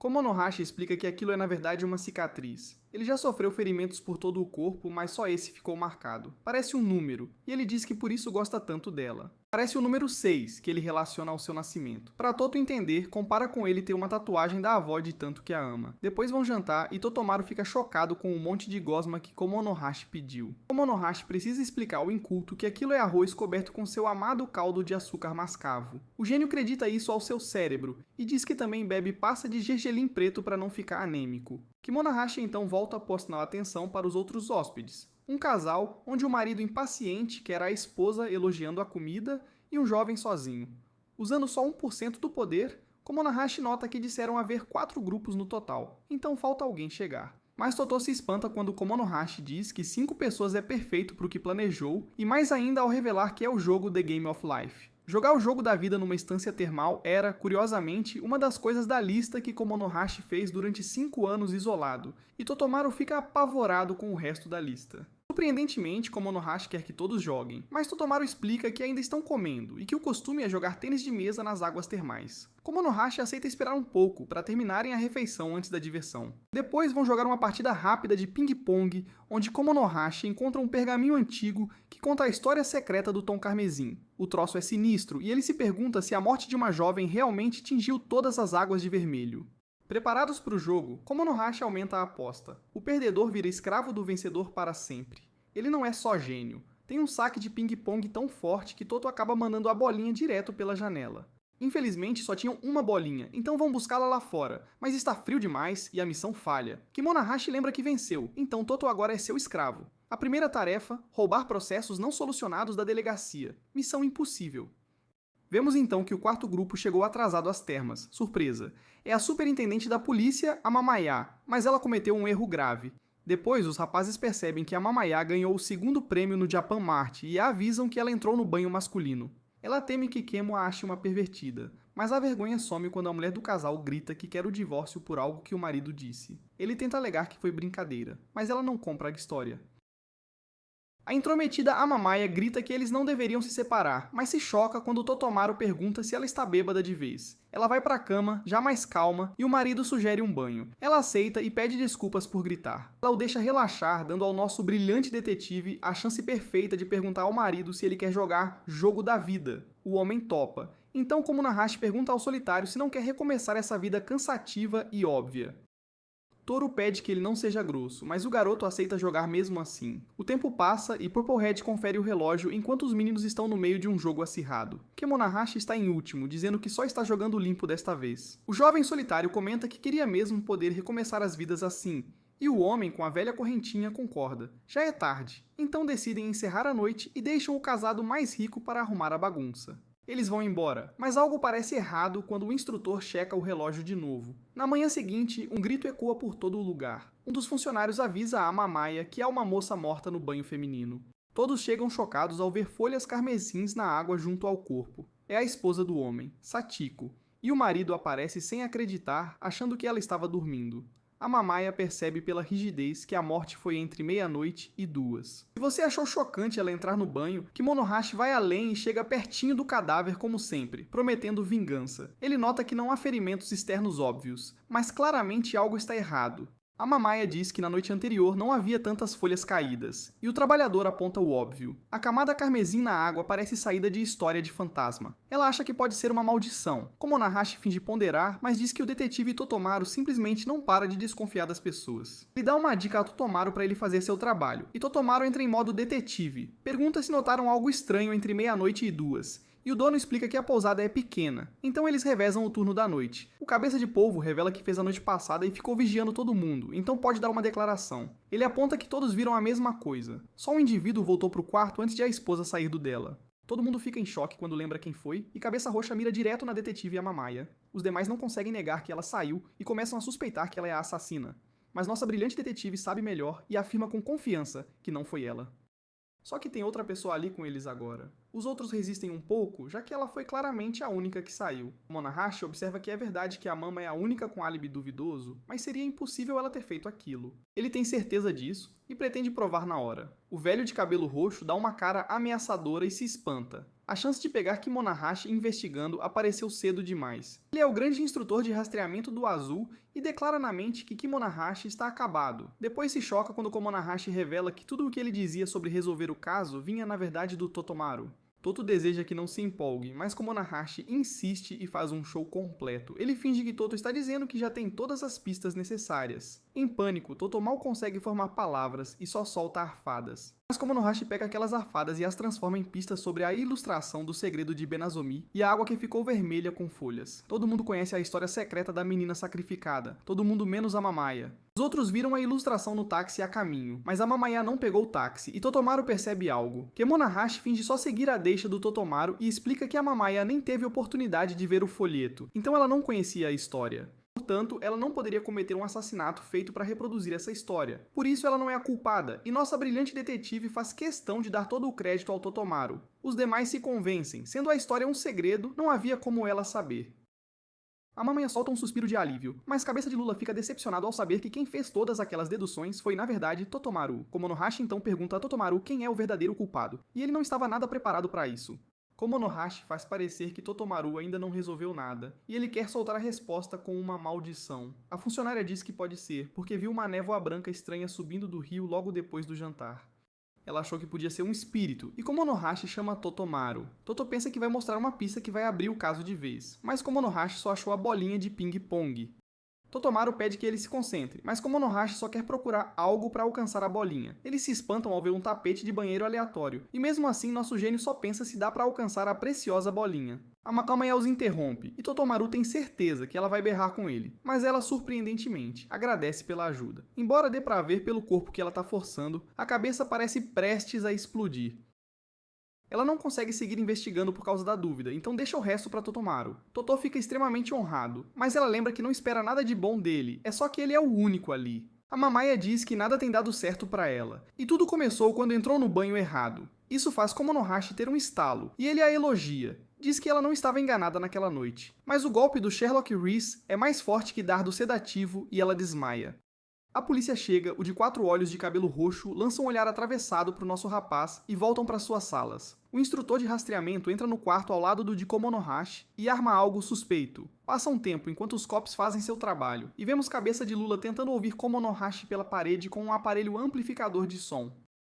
Kimonohashi explica que aquilo é na verdade uma cicatriz. Ele já sofreu ferimentos por todo o corpo, mas só esse ficou marcado. Parece um número, e ele diz que por isso gosta tanto dela. Parece o número 6, que ele relaciona ao seu nascimento. Para Toto entender, compara com ele ter uma tatuagem da avó de tanto que a ama. Depois vão jantar e Totomaru fica chocado com o monte de gosma que Kimonohashi pediu. Kimonohashi precisa explicar ao inculto que aquilo é arroz coberto com seu amado caldo de açúcar mascavo. O gênio acredita isso ao seu cérebro e diz que também bebe pasta de gergelim preto para não ficar anêmico. Kimonohashi então volta a postar atenção para os outros hóspedes. Um casal onde o marido impaciente quer a esposa elogiando a comida e um jovem sozinho. Usando só 1% do poder, Kimonohashi nota que disseram haver 4 grupos no total, então falta alguém chegar. Mas Totô se espanta quando Kimonohashi diz que 5 pessoas é perfeito para o que planejou, e mais ainda ao revelar que é o jogo The Game of Life. Jogar o jogo da vida numa estância termal era, curiosamente, uma das coisas da lista que Kimonohashi fez durante 5 anos isolado, e Totomaru fica apavorado com o resto da lista. No Surpreendentemente, Komonohashi quer que todos joguem, mas Totomaru explica que ainda estão comendo e que o costume é jogar tênis de mesa nas águas termais. Komonohashi aceita esperar um pouco para terminarem a refeição antes da diversão. Depois vão jogar uma partida rápida de ping-pong, onde Komonohashi encontra um pergaminho antigo que conta a história secreta do Tom Carmesim. O troço é sinistro e ele se pergunta se a morte de uma jovem realmente tingiu todas as águas de vermelho. Preparados para o jogo, Komonohashi aumenta a aposta. O perdedor vira escravo do vencedor para sempre. Ele não é só gênio. Tem um saque de ping-pong tão forte que Toto acaba mandando a bolinha direto pela janela. Infelizmente, só tinham uma bolinha, então vão buscá-la lá fora, mas está frio demais e a missão falha. Kimonohashi lembra que venceu, então Toto agora é seu escravo. A primeira tarefa, roubar processos não solucionados da delegacia. Missão impossível. Vemos então que o quarto grupo chegou atrasado às termas. Surpresa. É a superintendente da polícia, a Mamaya, mas ela cometeu um erro grave. Depois, os rapazes percebem que a Mamaya ganhou o segundo prêmio no Japan Mart e a avisam que ela entrou no banho masculino. Ela teme que Kemo a ache uma pervertida, mas a vergonha some quando a mulher do casal grita que quer o divórcio por algo que o marido disse. Ele tenta alegar que foi brincadeira, mas ela não compra a história. A intrometida Amamaya grita que eles não deveriam se separar, mas se choca quando Totomaru pergunta se ela está bêbada de vez. Ela vai para a cama, já mais calma, e o marido sugere um banho. Ela aceita e pede desculpas por gritar. Ela o deixa relaxar, dando ao nosso brilhante detetive a chance perfeita de perguntar ao marido se ele quer jogar Jogo da Vida. O homem topa. Então Komonohashi pergunta ao solitário se não quer recomeçar essa vida cansativa e óbvia. Toro pede que ele não seja grosso, mas o garoto aceita jogar mesmo assim. O tempo passa e Purplehead confere o relógio enquanto os meninos estão no meio de um jogo acirrado. Kemonohashi está em último, dizendo que só está jogando limpo desta vez. O jovem solitário comenta que queria mesmo poder recomeçar as vidas assim, e o homem com a velha correntinha concorda. Já é tarde, então decidem encerrar a noite e deixam o casado mais rico para arrumar a bagunça. Eles vão embora, mas algo parece errado quando o instrutor checa o relógio de novo. Na manhã seguinte, um grito ecoa por todo o lugar. Um dos funcionários avisa a Amamaya que há uma moça morta no banho feminino. Todos chegam chocados ao ver folhas carmesins na água junto ao corpo. É a esposa do homem, Satiko, e o marido aparece sem acreditar, achando que ela estava dormindo. A Mamaya percebe pela rigidez que a morte foi entre meia-noite e 2. Se você achou chocante ela entrar no banho, Kimonohashi vai além e chega pertinho do cadáver como sempre, prometendo vingança. Ele nota que não há ferimentos externos óbvios, mas claramente algo está errado. A Mamaya diz que na noite anterior não havia tantas folhas caídas, e o trabalhador aponta o óbvio. A camada carmesim na água parece saída de história de fantasma. Ela acha que pode ser uma maldição. Komonohashi finge ponderar, mas diz que o detetive Totomaru simplesmente não para de desconfiar das pessoas. Ele dá uma dica a Totomaru para ele fazer seu trabalho, e Totomaru entra em modo detetive. Pergunta se notaram algo estranho entre meia-noite e 2. E o dono explica que a pousada é pequena, então eles revezam o turno da noite. O cabeça de polvo revela que fez a noite passada e ficou vigiando todo mundo, então pode dar uma declaração. Ele aponta que todos viram a mesma coisa. Só um indivíduo voltou pro quarto antes de a esposa sair do dela. Todo mundo fica em choque quando lembra quem foi, e Cabeça Roxa mira direto na detetive Amamaya. Os demais não conseguem negar que ela saiu e começam a suspeitar que ela é a assassina. Mas nossa brilhante detetive sabe melhor e afirma com confiança que não foi ela. Só que tem outra pessoa ali com eles agora. Os outros resistem um pouco, já que ela foi claramente a única que saiu. Monohashi observa que é verdade que a Mama é a única com álibi duvidoso, mas seria impossível ela ter feito aquilo. Ele tem certeza disso e pretende provar na hora. O velho de cabelo roxo dá uma cara ameaçadora e se espanta. A chance de pegar Kimonohashi investigando apareceu cedo demais. Ele é o grande instrutor de rastreamento do Azul e declara na mente que Kimonohashi está acabado. Depois se choca quando Komonohashi revela que tudo o que ele dizia sobre resolver o caso vinha na verdade do Totomaru. Toto deseja que não se empolgue, mas Komonohashi insiste e faz um show completo. Ele finge que Toto está dizendo que já tem todas as pistas necessárias. Em pânico, Toto mal consegue formar palavras e só solta arfadas. Mas Komonohashi pega aquelas arfadas e as transforma em pistas sobre a ilustração do segredo de Benazomi e a água que ficou vermelha com folhas. Todo mundo conhece a história secreta da menina sacrificada, todo mundo menos a Mamaya. Os outros viram a ilustração no táxi a caminho, mas a Mamaya não pegou o táxi e Totomaru percebe algo. Kemonohashi finge só seguir a deixa do Totomaru e explica que a Mamaya nem teve oportunidade de ver o folheto, então ela não conhecia a história. Portanto, ela não poderia cometer um assassinato feito para reproduzir essa história. Por isso ela não é a culpada, e nossa brilhante detetive faz questão de dar todo o crédito ao Totomaru. Os demais se convencem, sendo a história um segredo, não havia como ela saber. Amamaya solta um suspiro de alívio, mas cabeça de Lula fica decepcionado ao saber que quem fez todas aquelas deduções foi, na verdade, Totomaru. Komonohashi então pergunta a Totomaru quem é o verdadeiro culpado, e ele não estava nada preparado para isso. Komonohashi faz parecer que Totomaru ainda não resolveu nada, e ele quer soltar a resposta com uma maldição. A funcionária diz que pode ser, porque viu uma névoa branca estranha subindo do rio logo depois do jantar. Ela achou que podia ser um espírito, e Komonohashi chama Totomaru. Toto pensa que vai mostrar uma pista que vai abrir o caso de vez, mas Komonohashi só achou a bolinha de ping-pong. Totomaru pede que ele se concentre, mas Komonohashi só quer procurar algo para alcançar a bolinha. Eles se espantam ao ver um tapete de banheiro aleatório, e mesmo assim nosso gênio só pensa se dá para alcançar a preciosa bolinha. A Amamaya os interrompe, e Totomaru tem certeza que ela vai berrar com ele, mas ela, surpreendentemente, agradece pela ajuda. Embora dê para ver pelo corpo que ela está forçando, a cabeça parece prestes a explodir. Ela não consegue seguir investigando por causa da dúvida, então deixa o resto para Totomaru. Totô fica extremamente honrado, mas ela lembra que não espera nada de bom dele, é só que ele é o único ali. A Amamaya diz que nada tem dado certo para ela, e tudo começou quando entrou no banho errado. Isso faz Komonohashi ter um estalo, e ele a elogia. Diz que ela não estava enganada naquela noite. Mas o golpe do Sherlock Reese é mais forte que dardo sedativo e ela desmaia. A polícia chega, o de 4 olhos de cabelo roxo lança um olhar atravessado para o nosso rapaz e voltam para suas salas. O instrutor de rastreamento entra no quarto ao lado do de Komonohashi e arma algo suspeito. Passa um tempo enquanto os cops fazem seu trabalho, e vemos cabeça de Lula tentando ouvir Komonohashi pela parede com um aparelho amplificador de som.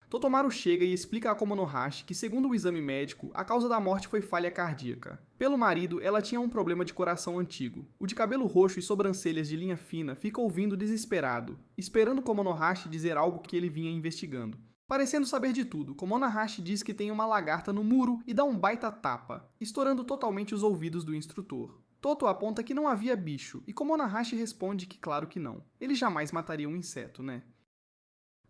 Totomaru chega e explica a Komonohashi que, segundo o exame médico, a causa da morte foi falha cardíaca. Pelo marido, ela tinha um problema de coração antigo. O de cabelo roxo e sobrancelhas de linha fina fica ouvindo desesperado, esperando Komonohashi dizer algo que ele vinha investigando. Parecendo saber de tudo, Komonohashi diz que tem uma lagarta no muro e dá um baita tapa, estourando totalmente os ouvidos do instrutor. Toto aponta que não havia bicho, e Komonohashi responde que claro que não. Ele jamais mataria um inseto, né?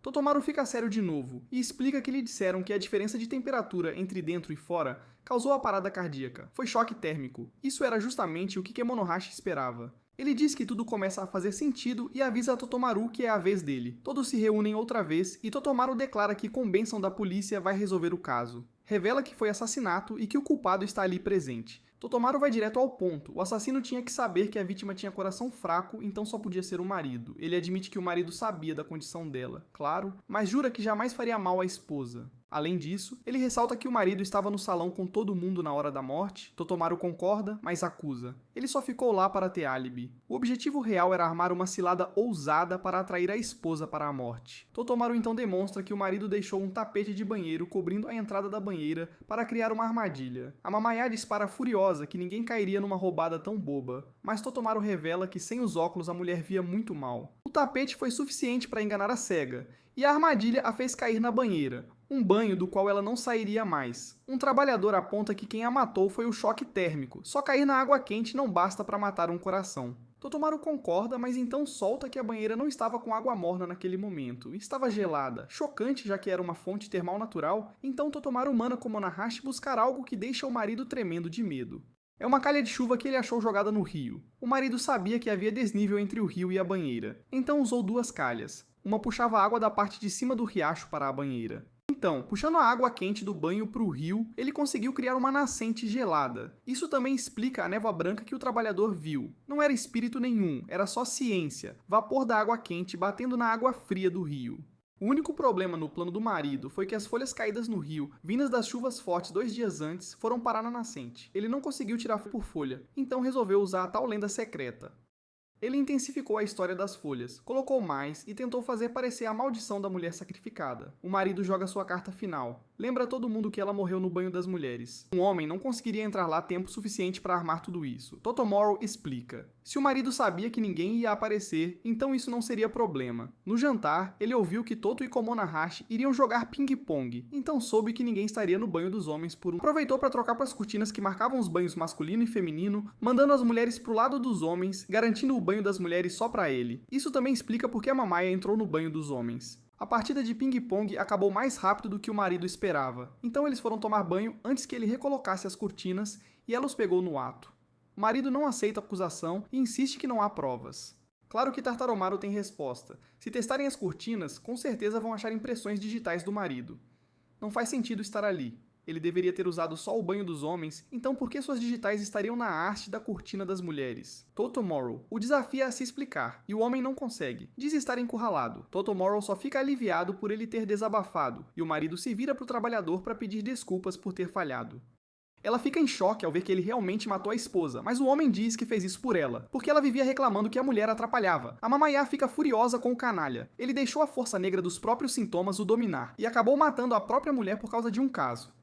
Totomaru fica sério de novo e explica que lhe disseram que a diferença de temperatura entre dentro e fora causou a parada cardíaca. Foi choque térmico. Isso era justamente o que Komonohashi esperava. Ele diz que tudo começa a fazer sentido e avisa a Totomaru que é a vez dele. Todos se reúnem outra vez e Totomaru declara que, com bênção da polícia, vai resolver o caso. Revela que foi assassinato e que o culpado está ali presente. Totomaru vai direto ao ponto. O assassino tinha que saber que a vítima tinha coração fraco, então só podia ser o marido. Ele admite que o marido sabia da condição dela, claro, mas jura que jamais faria mal à esposa. Além disso, ele ressalta que o marido estava no salão com todo mundo na hora da morte. Totomaru concorda, mas acusa. Ele só ficou lá para ter álibi. O objetivo real era armar uma cilada ousada para atrair a esposa para a morte. Totomaru então demonstra que o marido deixou um tapete de banheiro cobrindo a entrada da banheira para criar uma armadilha. A Amamaya dispara furiosa que ninguém cairia numa roubada tão boba, mas Totomaru revela que sem os óculos a mulher via muito mal. O tapete foi suficiente para enganar a cega, e a armadilha a fez cair na banheira, um banho do qual ela não sairia mais. Um trabalhador aponta que quem a matou foi o choque térmico, só cair na água quente não basta para matar um coração. Totomaru concorda, mas então solta que a banheira não estava com água morna naquele momento, estava gelada. Chocante, já que era uma fonte termal natural, então Totomaru manda Komonohashi buscar algo que deixa o marido tremendo de medo. É uma calha de chuva que ele achou jogada no rio. O marido sabia que havia desnível entre o rio e a banheira, então usou 2 calhas. Uma puxava a água da parte de cima do riacho para a banheira. Então, puxando a água quente do banho para o rio, ele conseguiu criar uma nascente gelada. Isso também explica a névoa branca que o trabalhador viu. Não era espírito nenhum, era só ciência, vapor da água quente batendo na água fria do rio. O único problema no plano do marido foi que as folhas caídas no rio, vindas das chuvas fortes 2 dias antes, foram parar na nascente. Ele não conseguiu tirar por folha, então resolveu usar a tal lenda secreta. Ele intensificou a história das folhas, colocou mais e tentou fazer parecer a maldição da mulher sacrificada. O marido joga sua carta final. Lembra todo mundo que ela morreu no banho das mulheres. Um homem não conseguiria entrar lá tempo suficiente para armar tudo isso. Totomaru explica. Se o marido sabia que ninguém ia aparecer, então isso não seria problema. No jantar, ele ouviu que Toto e Komonohashi iriam jogar ping-pong, então soube que ninguém estaria no banho dos homens por um... Aproveitou para trocar para as cortinas que marcavam os banhos masculino e feminino, mandando as mulheres pro lado dos homens, garantindo o banho das mulheres só para ele. Isso também explica porque a Amamaya entrou no banho dos homens. A partida de ping-pong acabou mais rápido do que o marido esperava, então eles foram tomar banho antes que ele recolocasse as cortinas e ela os pegou no ato. O marido não aceita a acusação e insiste que não há provas. Claro que Tartaromaru tem resposta. Se testarem as cortinas, com certeza vão achar impressões digitais do marido. Não faz sentido estar ali. Ele deveria ter usado só o banho dos homens, então por que suas digitais estariam na haste da cortina das mulheres? Totomorrow o desafia a se explicar, e o homem não consegue. Diz estar encurralado. Totomorrow só fica aliviado por ele ter desabafado, e o marido se vira para o trabalhador para pedir desculpas por ter falhado. Ela fica em choque ao ver que ele realmente matou a esposa, mas o homem diz que fez isso por ela, porque ela vivia reclamando que a mulher atrapalhava. A Mamaiá fica furiosa com o canalha. Ele deixou a força negra dos próprios sintomas o dominar, e acabou matando a própria mulher por causa de um caso.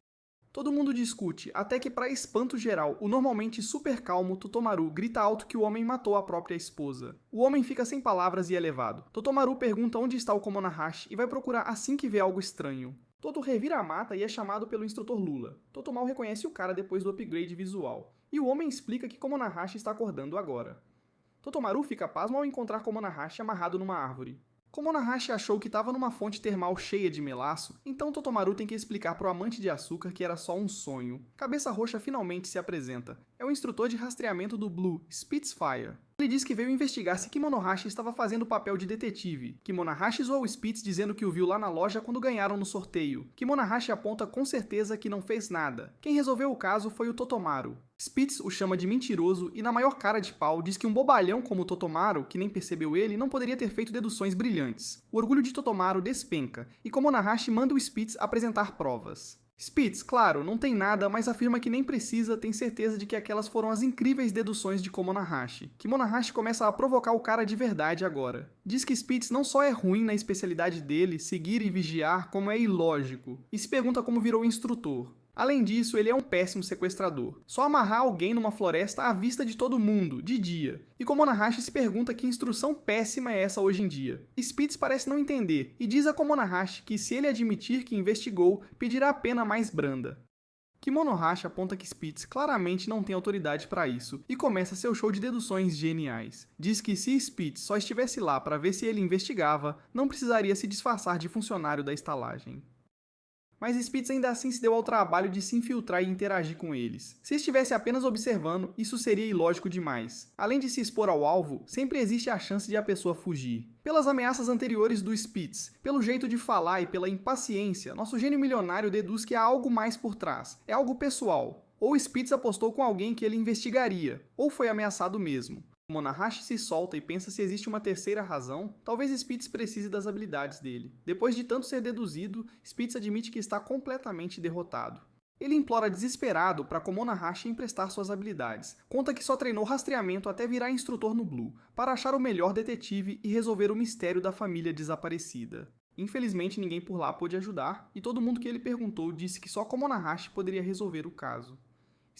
Todo mundo discute, até que, para espanto geral, o normalmente super calmo Totomaru grita alto que o homem matou a própria esposa. O homem fica sem palavras e é levado. Totomaru pergunta onde está o Komonahashi e vai procurar assim que vê algo estranho. Toto revira a mata e é chamado pelo instrutor Lula. Toto mal reconhece o cara depois do upgrade visual. E o homem explica que Komonahashi está acordando agora. Totomaru fica pasmo ao encontrar Komonahashi amarrado numa árvore. Komonahashi achou que estava numa fonte termal cheia de melaço, então Totomaru tem que explicar pro amante de açúcar que era só um sonho. Cabeça Roxa finalmente se apresenta. É o instrutor de rastreamento do Blue, Spitfire. Ele diz que veio investigar se Kimonohashi estava fazendo o papel de detetive. Kimonohashi zoou Spitz dizendo que o viu lá na loja quando ganharam no sorteio. Kimonohashi aponta com certeza que não fez nada. Quem resolveu o caso foi o Totomaru. Spitz o chama de mentiroso e, na maior cara de pau, diz que um bobalhão como o Totomaru, que nem percebeu ele, não poderia ter feito deduções brilhantes. O orgulho de Totomaru despenca, e Kimonohashi manda o Spitz apresentar provas. Spitz, claro, não tem nada, mas afirma que nem precisa, tem certeza de que aquelas foram as incríveis deduções de Kimonohashi. Kimonohashi começa a provocar o cara de verdade agora. Diz que Spitz não só é ruim na especialidade dele, seguir e vigiar, como é ilógico. E se pergunta como virou instrutor. Além disso, ele é um péssimo sequestrador. Só amarrar alguém numa floresta à vista de todo mundo, de dia. E Komonohashi se pergunta que instrução péssima é essa hoje em dia. Spitz parece não entender, e diz a Komonohashi que se ele admitir que investigou, pedirá a pena mais branda. Kimonohashi aponta que Spitz claramente não tem autoridade para isso, e começa seu show de deduções geniais. Diz que se Spitz só estivesse lá para ver se ele investigava, não precisaria se disfarçar de funcionário da estalagem. Mas Spitz ainda assim se deu ao trabalho de se infiltrar e interagir com eles. Se estivesse apenas observando, isso seria ilógico demais. Além de se expor ao alvo, sempre existe a chance de a pessoa fugir. Pelas ameaças anteriores do Spitz, pelo jeito de falar e pela impaciência, nosso gênio milionário deduz que há algo mais por trás. É algo pessoal. Ou Spitz apostou com alguém que ele investigaria, ou foi ameaçado mesmo. Komonohashi se solta e pensa se existe uma terceira razão. Talvez Spitz precise das habilidades dele. Depois de tanto ser deduzido, Spitz admite que está completamente derrotado. Ele implora desesperado para Komonohashi emprestar suas habilidades. Conta que só treinou rastreamento até virar instrutor no Blue, para achar o melhor detetive e resolver o mistério da família desaparecida. Infelizmente ninguém por lá pôde ajudar, e todo mundo que ele perguntou disse que só Komonohashi poderia resolver o caso.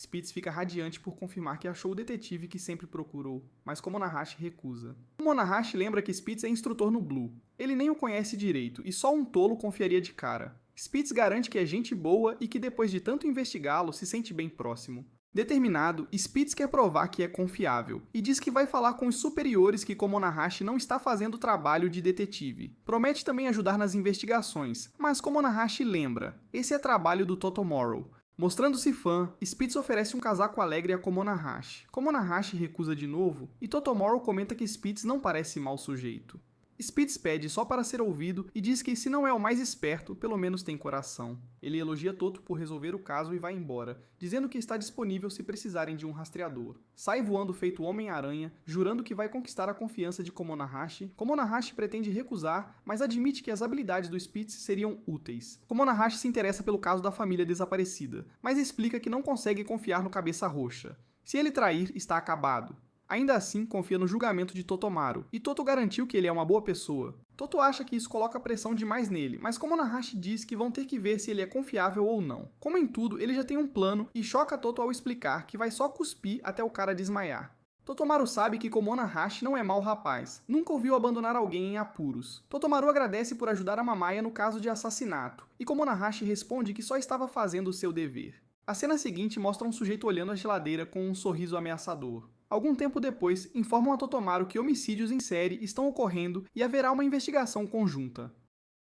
Spitz fica radiante por confirmar que achou o detetive que sempre procurou, mas Komonohashi recusa. Komonohashi lembra que Spitz é instrutor no Blue. Ele nem o conhece direito, e só um tolo confiaria de cara. Spitz garante que é gente boa e que depois de tanto investigá-lo, se sente bem próximo. Determinado, Spitz quer provar que é confiável, e diz que vai falar com os superiores que Komonohashi não está fazendo o trabalho de detetive. Promete também ajudar nas investigações, mas Komonohashi lembra, esse é trabalho do Totomorrow. Mostrando-se fã, Spitz oferece um casaco alegre a Komonohashi. Komonohashi recusa de novo, e Totomorrow comenta que Spitz não parece mau sujeito. Spitz pede só para ser ouvido e diz que se não é o mais esperto, pelo menos tem coração. Ele elogia Toto por resolver o caso e vai embora, dizendo que está disponível se precisarem de um rastreador. Sai voando feito Homem-Aranha, jurando que vai conquistar a confiança de Komonohashi. Komonohashi pretende recusar, mas admite que as habilidades do Spitz seriam úteis. Komonohashi se interessa pelo caso da família desaparecida, mas explica que não consegue confiar no Cabeça Roxa. Se ele trair, está acabado. Ainda assim, confia no julgamento de Totomaru, e Toto garantiu que ele é uma boa pessoa. Toto acha que isso coloca pressão demais nele, mas Komonohashi diz que vão ter que ver se ele é confiável ou não. Como em tudo, ele já tem um plano e choca Toto ao explicar que vai só cuspir até o cara desmaiar. Totomaru sabe que Komonohashi não é mau rapaz, nunca ouviu abandonar alguém em apuros. Totomaru agradece por ajudar a Mamaya no caso de assassinato, e Komonohashi responde que só estava fazendo o seu dever. A cena seguinte mostra um sujeito olhando a geladeira com um sorriso ameaçador. Algum tempo depois, informam a Totomaru que homicídios em série estão ocorrendo e haverá uma investigação conjunta.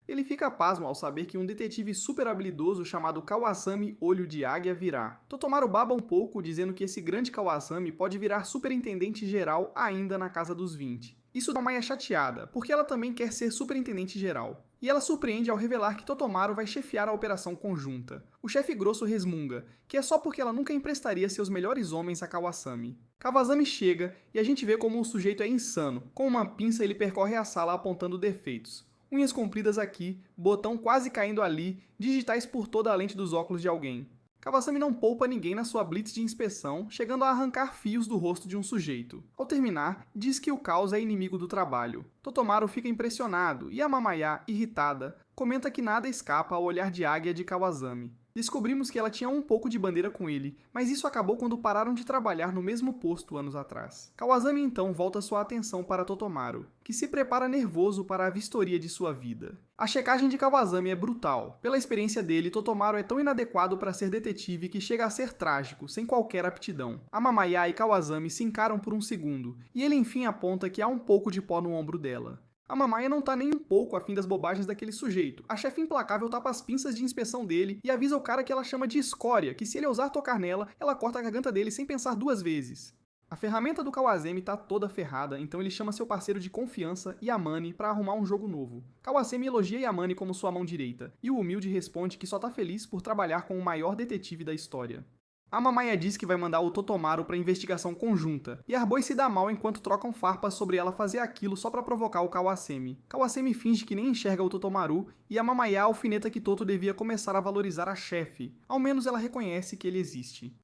Ele fica pasmo ao saber que um detetive super habilidoso chamado Kawasami Olho de Águia virá. Totomaru baba um pouco, dizendo que esse grande Kawasami pode virar superintendente geral ainda na casa dos 20. Isso dá Maya chateada, porque ela também quer ser superintendente geral. E ela surpreende ao revelar que Totomaru vai chefiar a operação conjunta. O chefe grosso resmunga, que é só porque ela nunca emprestaria seus melhores homens a Kawasami. Kawasami chega e a gente vê como o sujeito é insano. Com uma pinça ele percorre a sala apontando defeitos. Unhas compridas aqui, botão quase caindo ali, digitais por toda a lente dos óculos de alguém. Kawasami não poupa ninguém na sua blitz de inspeção, chegando a arrancar fios do rosto de um sujeito. Ao terminar, diz que o caos é inimigo do trabalho. Totomaru fica impressionado e a Mamaya, irritada, comenta que nada escapa ao olhar de águia de Kawasami. Descobrimos que ela tinha um pouco de bandeira com ele, mas isso acabou quando pararam de trabalhar no mesmo posto anos atrás. Kawasami então volta sua atenção para Totomaru, que se prepara nervoso para a vistoria de sua vida. A checagem de Kawasami é brutal. Pela experiência dele, Totomaru é tão inadequado para ser detetive que chega a ser trágico, sem qualquer aptidão. A Mamaya e Kawasami se encaram por um segundo, e ele enfim aponta que há um pouco de pó no ombro dela. A Mamaya não tá nem um pouco afim das bobagens daquele sujeito. A chefe implacável tapa as pinças de inspeção dele e avisa o cara que ela chama de escória, que se ele ousar tocar nela, ela corta a garganta dele sem pensar duas vezes. A ferramenta do Kawasami tá toda ferrada, então ele chama seu parceiro de confiança, Yamane, para arrumar um jogo novo. Kawasami elogia Yamane como sua mão direita, e o humilde responde que só tá feliz por trabalhar com o maior detetive da história. A Mamaya diz que vai mandar o Totomaru para investigação conjunta, e Arboi se dá mal enquanto trocam farpas sobre ela fazer aquilo só para provocar o Kawasami. Kawasami finge que nem enxerga o Totomaru, e a Mamaya alfineta que Toto devia começar a valorizar a chefe, ao menos ela reconhece que ele existe.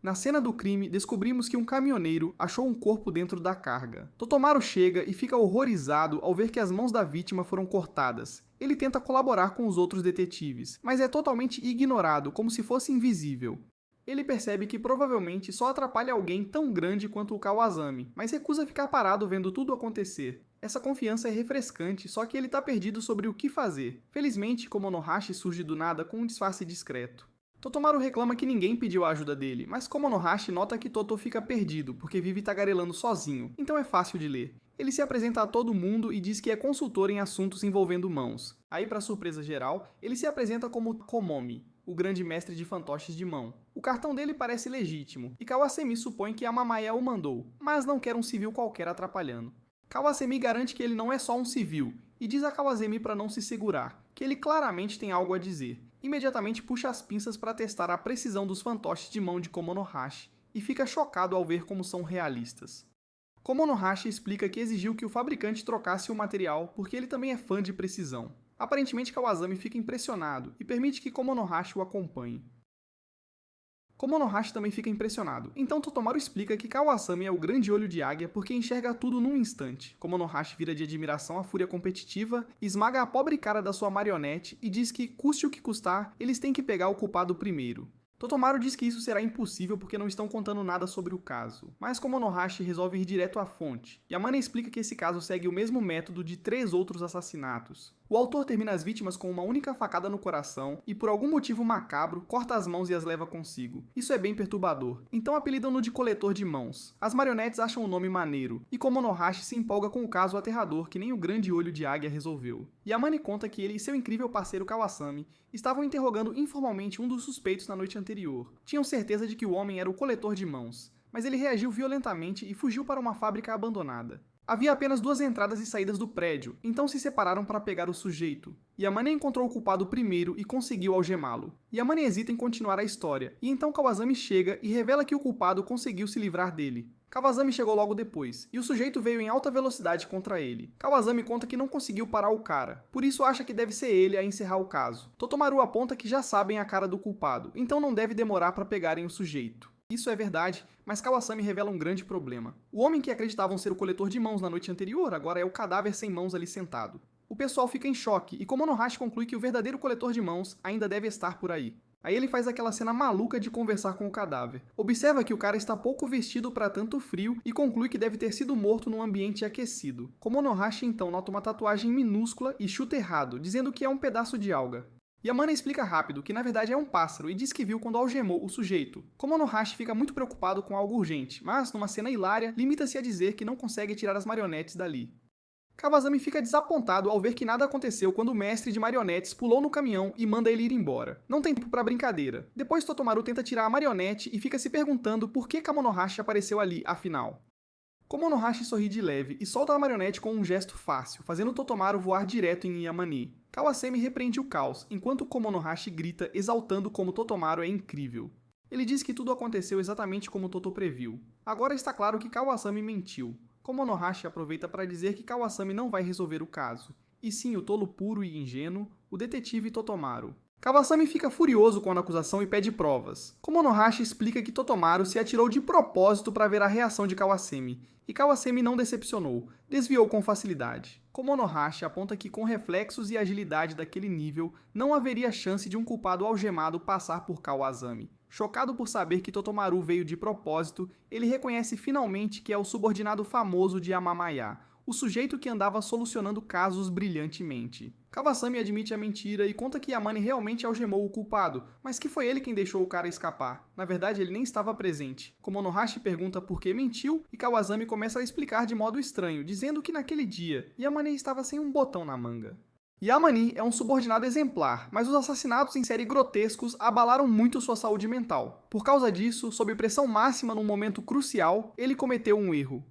Na cena do crime, descobrimos que um caminhoneiro achou um corpo dentro da carga. Totomaru chega e fica horrorizado ao ver que as mãos da vítima foram cortadas. Ele tenta colaborar com os outros detetives, mas é totalmente ignorado, como se fosse invisível. Ele percebe que provavelmente só atrapalha alguém tão grande quanto o Kawasami, mas recusa ficar parado vendo tudo acontecer. Essa confiança é refrescante, só que ele tá perdido sobre o que fazer. Felizmente, Komonohashi surge do nada com um disfarce discreto. Totomaru reclama que ninguém pediu a ajuda dele, mas Komonohashi nota que Toto fica perdido, porque vive tagarelando sozinho, então é fácil de ler. Ele se apresenta a todo mundo e diz que é consultor em assuntos envolvendo mãos. Aí, para surpresa geral, ele se apresenta como Komomi, o grande mestre de fantoches de mão. O cartão dele parece legítimo, e Kawasami supõe que a Mamaya o mandou, mas não quer um civil qualquer atrapalhando. Kawasami garante que ele não é só um civil, e diz a Kawasami para não se segurar, que ele claramente tem algo a dizer. Imediatamente puxa as pinças para testar a precisão dos fantoches de mão de Komonohashi, e fica chocado ao ver como são realistas. Komonohashi explica que exigiu que o fabricante trocasse o material porque ele também é fã de precisão. Aparentemente Kawasami fica impressionado e permite que Komonohashi o acompanhe. Komonohashi também fica impressionado, então Totomaru explica que Kawasami é o grande olho de águia porque enxerga tudo num instante. Komonohashi vira de admiração à fúria competitiva, esmaga a pobre cara da sua marionete e diz que, custe o que custar, eles têm que pegar o culpado primeiro. Totomaru diz que isso será impossível porque não estão contando nada sobre o caso, mas Komonohashi resolve ir direto à fonte. Yamane explica que esse caso segue o mesmo método de 3 outros assassinatos. O autor termina as vítimas com uma única facada no coração e, por algum motivo macabro, corta as mãos e as leva consigo. Isso é bem perturbador, então apelidam-no de coletor de mãos. As marionetes acham o nome maneiro, e Komonohashi se empolga com o caso aterrador que nem o grande olho de águia resolveu. Yamane conta que ele e seu incrível parceiro Kawasami estavam interrogando informalmente um dos suspeitos na noite anterior. Tinham certeza de que o homem era o coletor de mãos, mas ele reagiu violentamente e fugiu para uma fábrica abandonada. Havia apenas 2 entradas e saídas do prédio, então se separaram para pegar o sujeito. Yamane encontrou o culpado primeiro e conseguiu algemá-lo. Yamane hesita em continuar a história, e então Kawasami chega e revela que o culpado conseguiu se livrar dele. Kawasami chegou logo depois, e o sujeito veio em alta velocidade contra ele. Kawasami conta que não conseguiu parar o cara, por isso acha que deve ser ele a encerrar o caso. Totomaru aponta que já sabem a cara do culpado, então não deve demorar para pegarem o sujeito. Isso é verdade, mas Kawasami revela um grande problema. O homem que acreditavam ser o coletor de mãos na noite anterior agora é o cadáver sem mãos ali sentado. O pessoal fica em choque e Komonohashi conclui que o verdadeiro coletor de mãos ainda deve estar por aí. Aí ele faz aquela cena maluca de conversar com o cadáver. Observa que o cara está pouco vestido para tanto frio e conclui que deve ter sido morto num ambiente aquecido. Komonohashi então nota uma tatuagem minúscula e chuta errado, dizendo que é um pedaço de alga. Yamane explica rápido que na verdade é um pássaro e diz que viu quando algemou o sujeito. Komonohashi fica muito preocupado com algo urgente, mas numa cena hilária limita-se a dizer que não consegue tirar as marionetes dali. Kawasami fica desapontado ao ver que nada aconteceu quando o mestre de marionetes pulou no caminhão e manda ele ir embora. Não tem tempo pra brincadeira. Depois Totomaru tenta tirar a marionete e fica se perguntando por que Komonohashi apareceu ali, afinal. Komonohashi sorri de leve e solta a marionete com um gesto fácil, fazendo Totomaru voar direto em Yamane. Kawasami repreende o caos, enquanto Komonohashi grita exaltando como Totomaru é incrível. Ele diz que tudo aconteceu exatamente como Toto previu. Agora está claro que Kawasami mentiu. Komonohashi aproveita para dizer que Kawasami não vai resolver o caso, e sim o tolo puro e ingênuo, o detetive Totomaru. Kawasami fica furioso com a acusação e pede provas. Komonohashi explica que Totomaru se atirou de propósito para ver a reação de Kawasami, e Kawasami não decepcionou, desviou com facilidade. Komonohashi aponta que com reflexos e agilidade daquele nível, não haveria chance de um culpado algemado passar por Kawasami. Chocado por saber que Totomaru veio de propósito, ele reconhece finalmente que é o subordinado famoso de Amamaya, o sujeito que andava solucionando casos brilhantemente. Kawasami admite a mentira e conta que Yamane realmente algemou o culpado, mas que foi ele quem deixou o cara escapar. Na verdade, ele nem estava presente. Komonohashi pergunta por que mentiu e Kawasami começa a explicar de modo estranho, dizendo que naquele dia, Yamane estava sem um botão na manga. Yamane é um subordinado exemplar, mas os assassinatos em série grotescos abalaram muito sua saúde mental. Por causa disso, sob pressão máxima num momento crucial, ele cometeu um erro.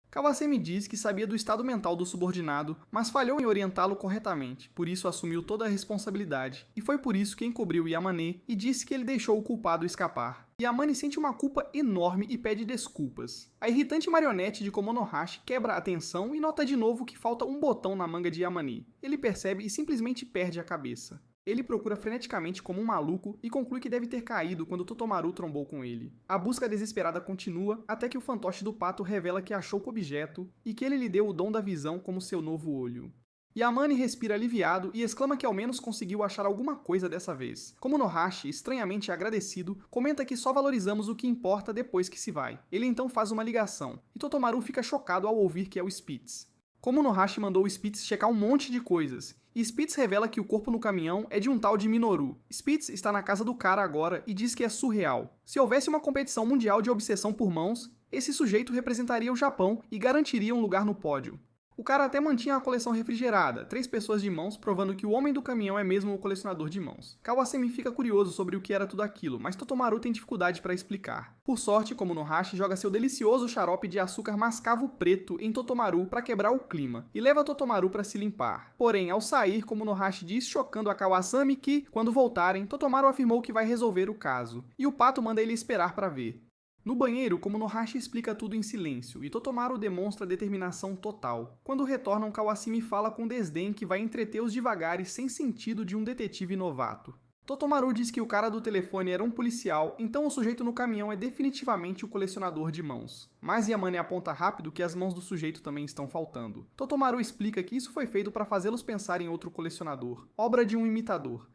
Kawasami diz que sabia do estado mental do subordinado, mas falhou em orientá-lo corretamente, por isso assumiu toda a responsabilidade, e foi por isso que encobriu Yamane e disse que ele deixou o culpado escapar. Yamane sente uma culpa enorme e pede desculpas. A irritante marionete de Komonohashi quebra a tensão e nota de novo que falta um botão na manga de Yamane. Ele percebe e simplesmente perde a cabeça. Ele procura freneticamente como um maluco e conclui que deve ter caído quando Totomaru trombou com ele. A busca desesperada continua até que o fantoche do pato revela que achou o objeto e que ele lhe deu o dom da visão como seu novo olho. Yamane respira aliviado e exclama que ao menos conseguiu achar alguma coisa dessa vez. Komonohashi, estranhamente agradecido, comenta que só valorizamos o que importa depois que se vai. Ele então faz uma ligação, e Totomaru fica chocado ao ouvir que é o Spitz. Komonohashi mandou o Spitz checar um monte de coisas, e Spitz revela que o corpo no caminhão é de um tal de Minoru. Spitz está na casa do cara agora e diz que é surreal. Se houvesse uma competição mundial de obsessão por mãos, esse sujeito representaria o Japão e garantiria um lugar no pódio. O cara até mantinha a coleção refrigerada, 3 pessoas de mãos, provando que o homem do caminhão é mesmo o colecionador de mãos. Kawasami fica curioso sobre o que era tudo aquilo, mas Totomaru tem dificuldade para explicar. Por sorte, Komonohashi joga seu delicioso xarope de açúcar mascavo preto em Totomaru para quebrar o clima, e leva Totomaru para se limpar. Porém, ao sair, Komonohashi diz chocando a Kawasami que, quando voltarem, Totomaru afirmou que vai resolver o caso, e o pato manda ele esperar para ver. No banheiro, Komonohashi explica tudo em silêncio, e Totomaru demonstra determinação total. Quando retornam, Kawasami fala com desdém que vai entreter os devagares sem sentido de um detetive novato. Totomaru diz que o cara do telefone era um policial, então o sujeito no caminhão é definitivamente o colecionador de mãos. Mas Yamane aponta rápido que as mãos do sujeito também estão faltando. Totomaru explica que isso foi feito para fazê-los pensar em outro colecionador, obra de um imitador.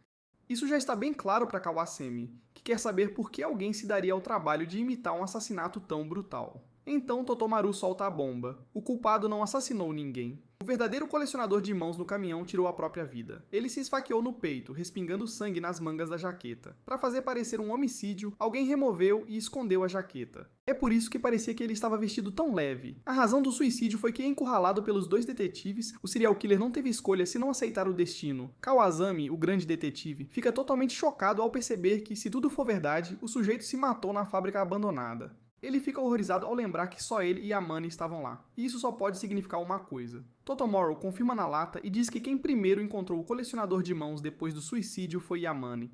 Isso já está bem claro para Kawasami, que quer saber por que alguém se daria ao trabalho de imitar um assassinato tão brutal. Então Totomaru solta a bomba. O culpado não assassinou ninguém. O verdadeiro colecionador de mãos no caminhão tirou a própria vida. Ele se esfaqueou no peito, respingando sangue nas mangas da jaqueta. Para fazer parecer um homicídio, alguém removeu e escondeu a jaqueta. É por isso que parecia que ele estava vestido tão leve. A razão do suicídio foi que, encurralado pelos 2 detetives, o serial killer não teve escolha se não aceitar o destino. Kawasami, o grande detetive, fica totalmente chocado ao perceber que, se tudo for verdade, o sujeito se matou na fábrica abandonada. Ele fica horrorizado ao lembrar que só ele e Yamane estavam lá. E isso só pode significar uma coisa. Totomaru confirma na lata e diz que quem primeiro encontrou o colecionador de mãos depois do suicídio foi Yamane.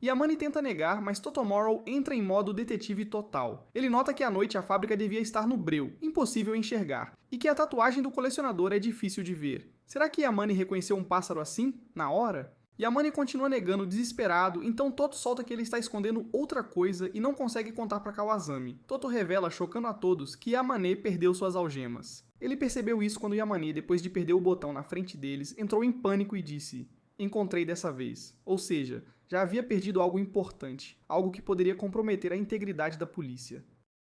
Yamane tenta negar, mas Totomaru entra em modo detetive total. Ele nota que à noite a fábrica devia estar no breu, impossível enxergar, e que a tatuagem do colecionador é difícil de ver. Será que Yamane reconheceu um pássaro assim, na hora? Yamane continua negando desesperado, então Toto solta que ele está escondendo outra coisa e não consegue contar para Kawasami. Toto revela, chocando a todos, que Yamane perdeu suas algemas. Ele percebeu isso quando Yamane, depois de perder o botão na frente deles, entrou em pânico e disse: "Encontrei dessa vez." Ou seja, já havia perdido algo importante, algo que poderia comprometer a integridade da polícia.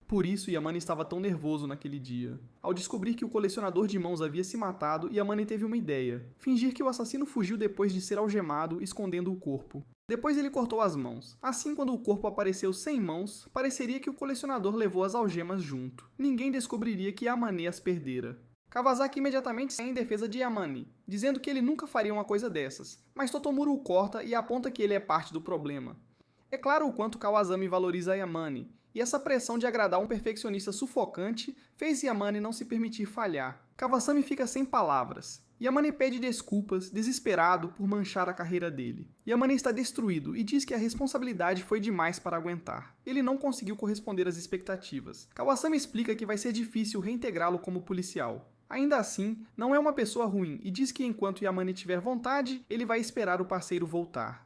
Por isso, Yamane estava tão nervoso naquele dia. Ao descobrir que o colecionador de mãos havia se matado, Yamane teve uma ideia: fingir que o assassino fugiu depois de ser algemado, escondendo o corpo. Depois ele cortou as mãos. Assim, quando o corpo apareceu sem mãos, pareceria que o colecionador levou as algemas junto. Ninguém descobriria que Yamane as perdera. Kawasaki imediatamente sai em defesa de Yamane, dizendo que ele nunca faria uma coisa dessas, mas Totomaru o corta e aponta que ele é parte do problema. É claro o quanto Kawasami valoriza Yamane, e essa pressão de agradar um perfeccionista sufocante fez Yamane não se permitir falhar. Kawasami fica sem palavras. Yamane pede desculpas, desesperado por manchar a carreira dele. Yamane está destruído e diz que a responsabilidade foi demais para aguentar. Ele não conseguiu corresponder às expectativas. Kawasami explica que vai ser difícil reintegrá-lo como policial. Ainda assim, não é uma pessoa ruim e diz que enquanto Yamane tiver vontade, ele vai esperar o parceiro voltar.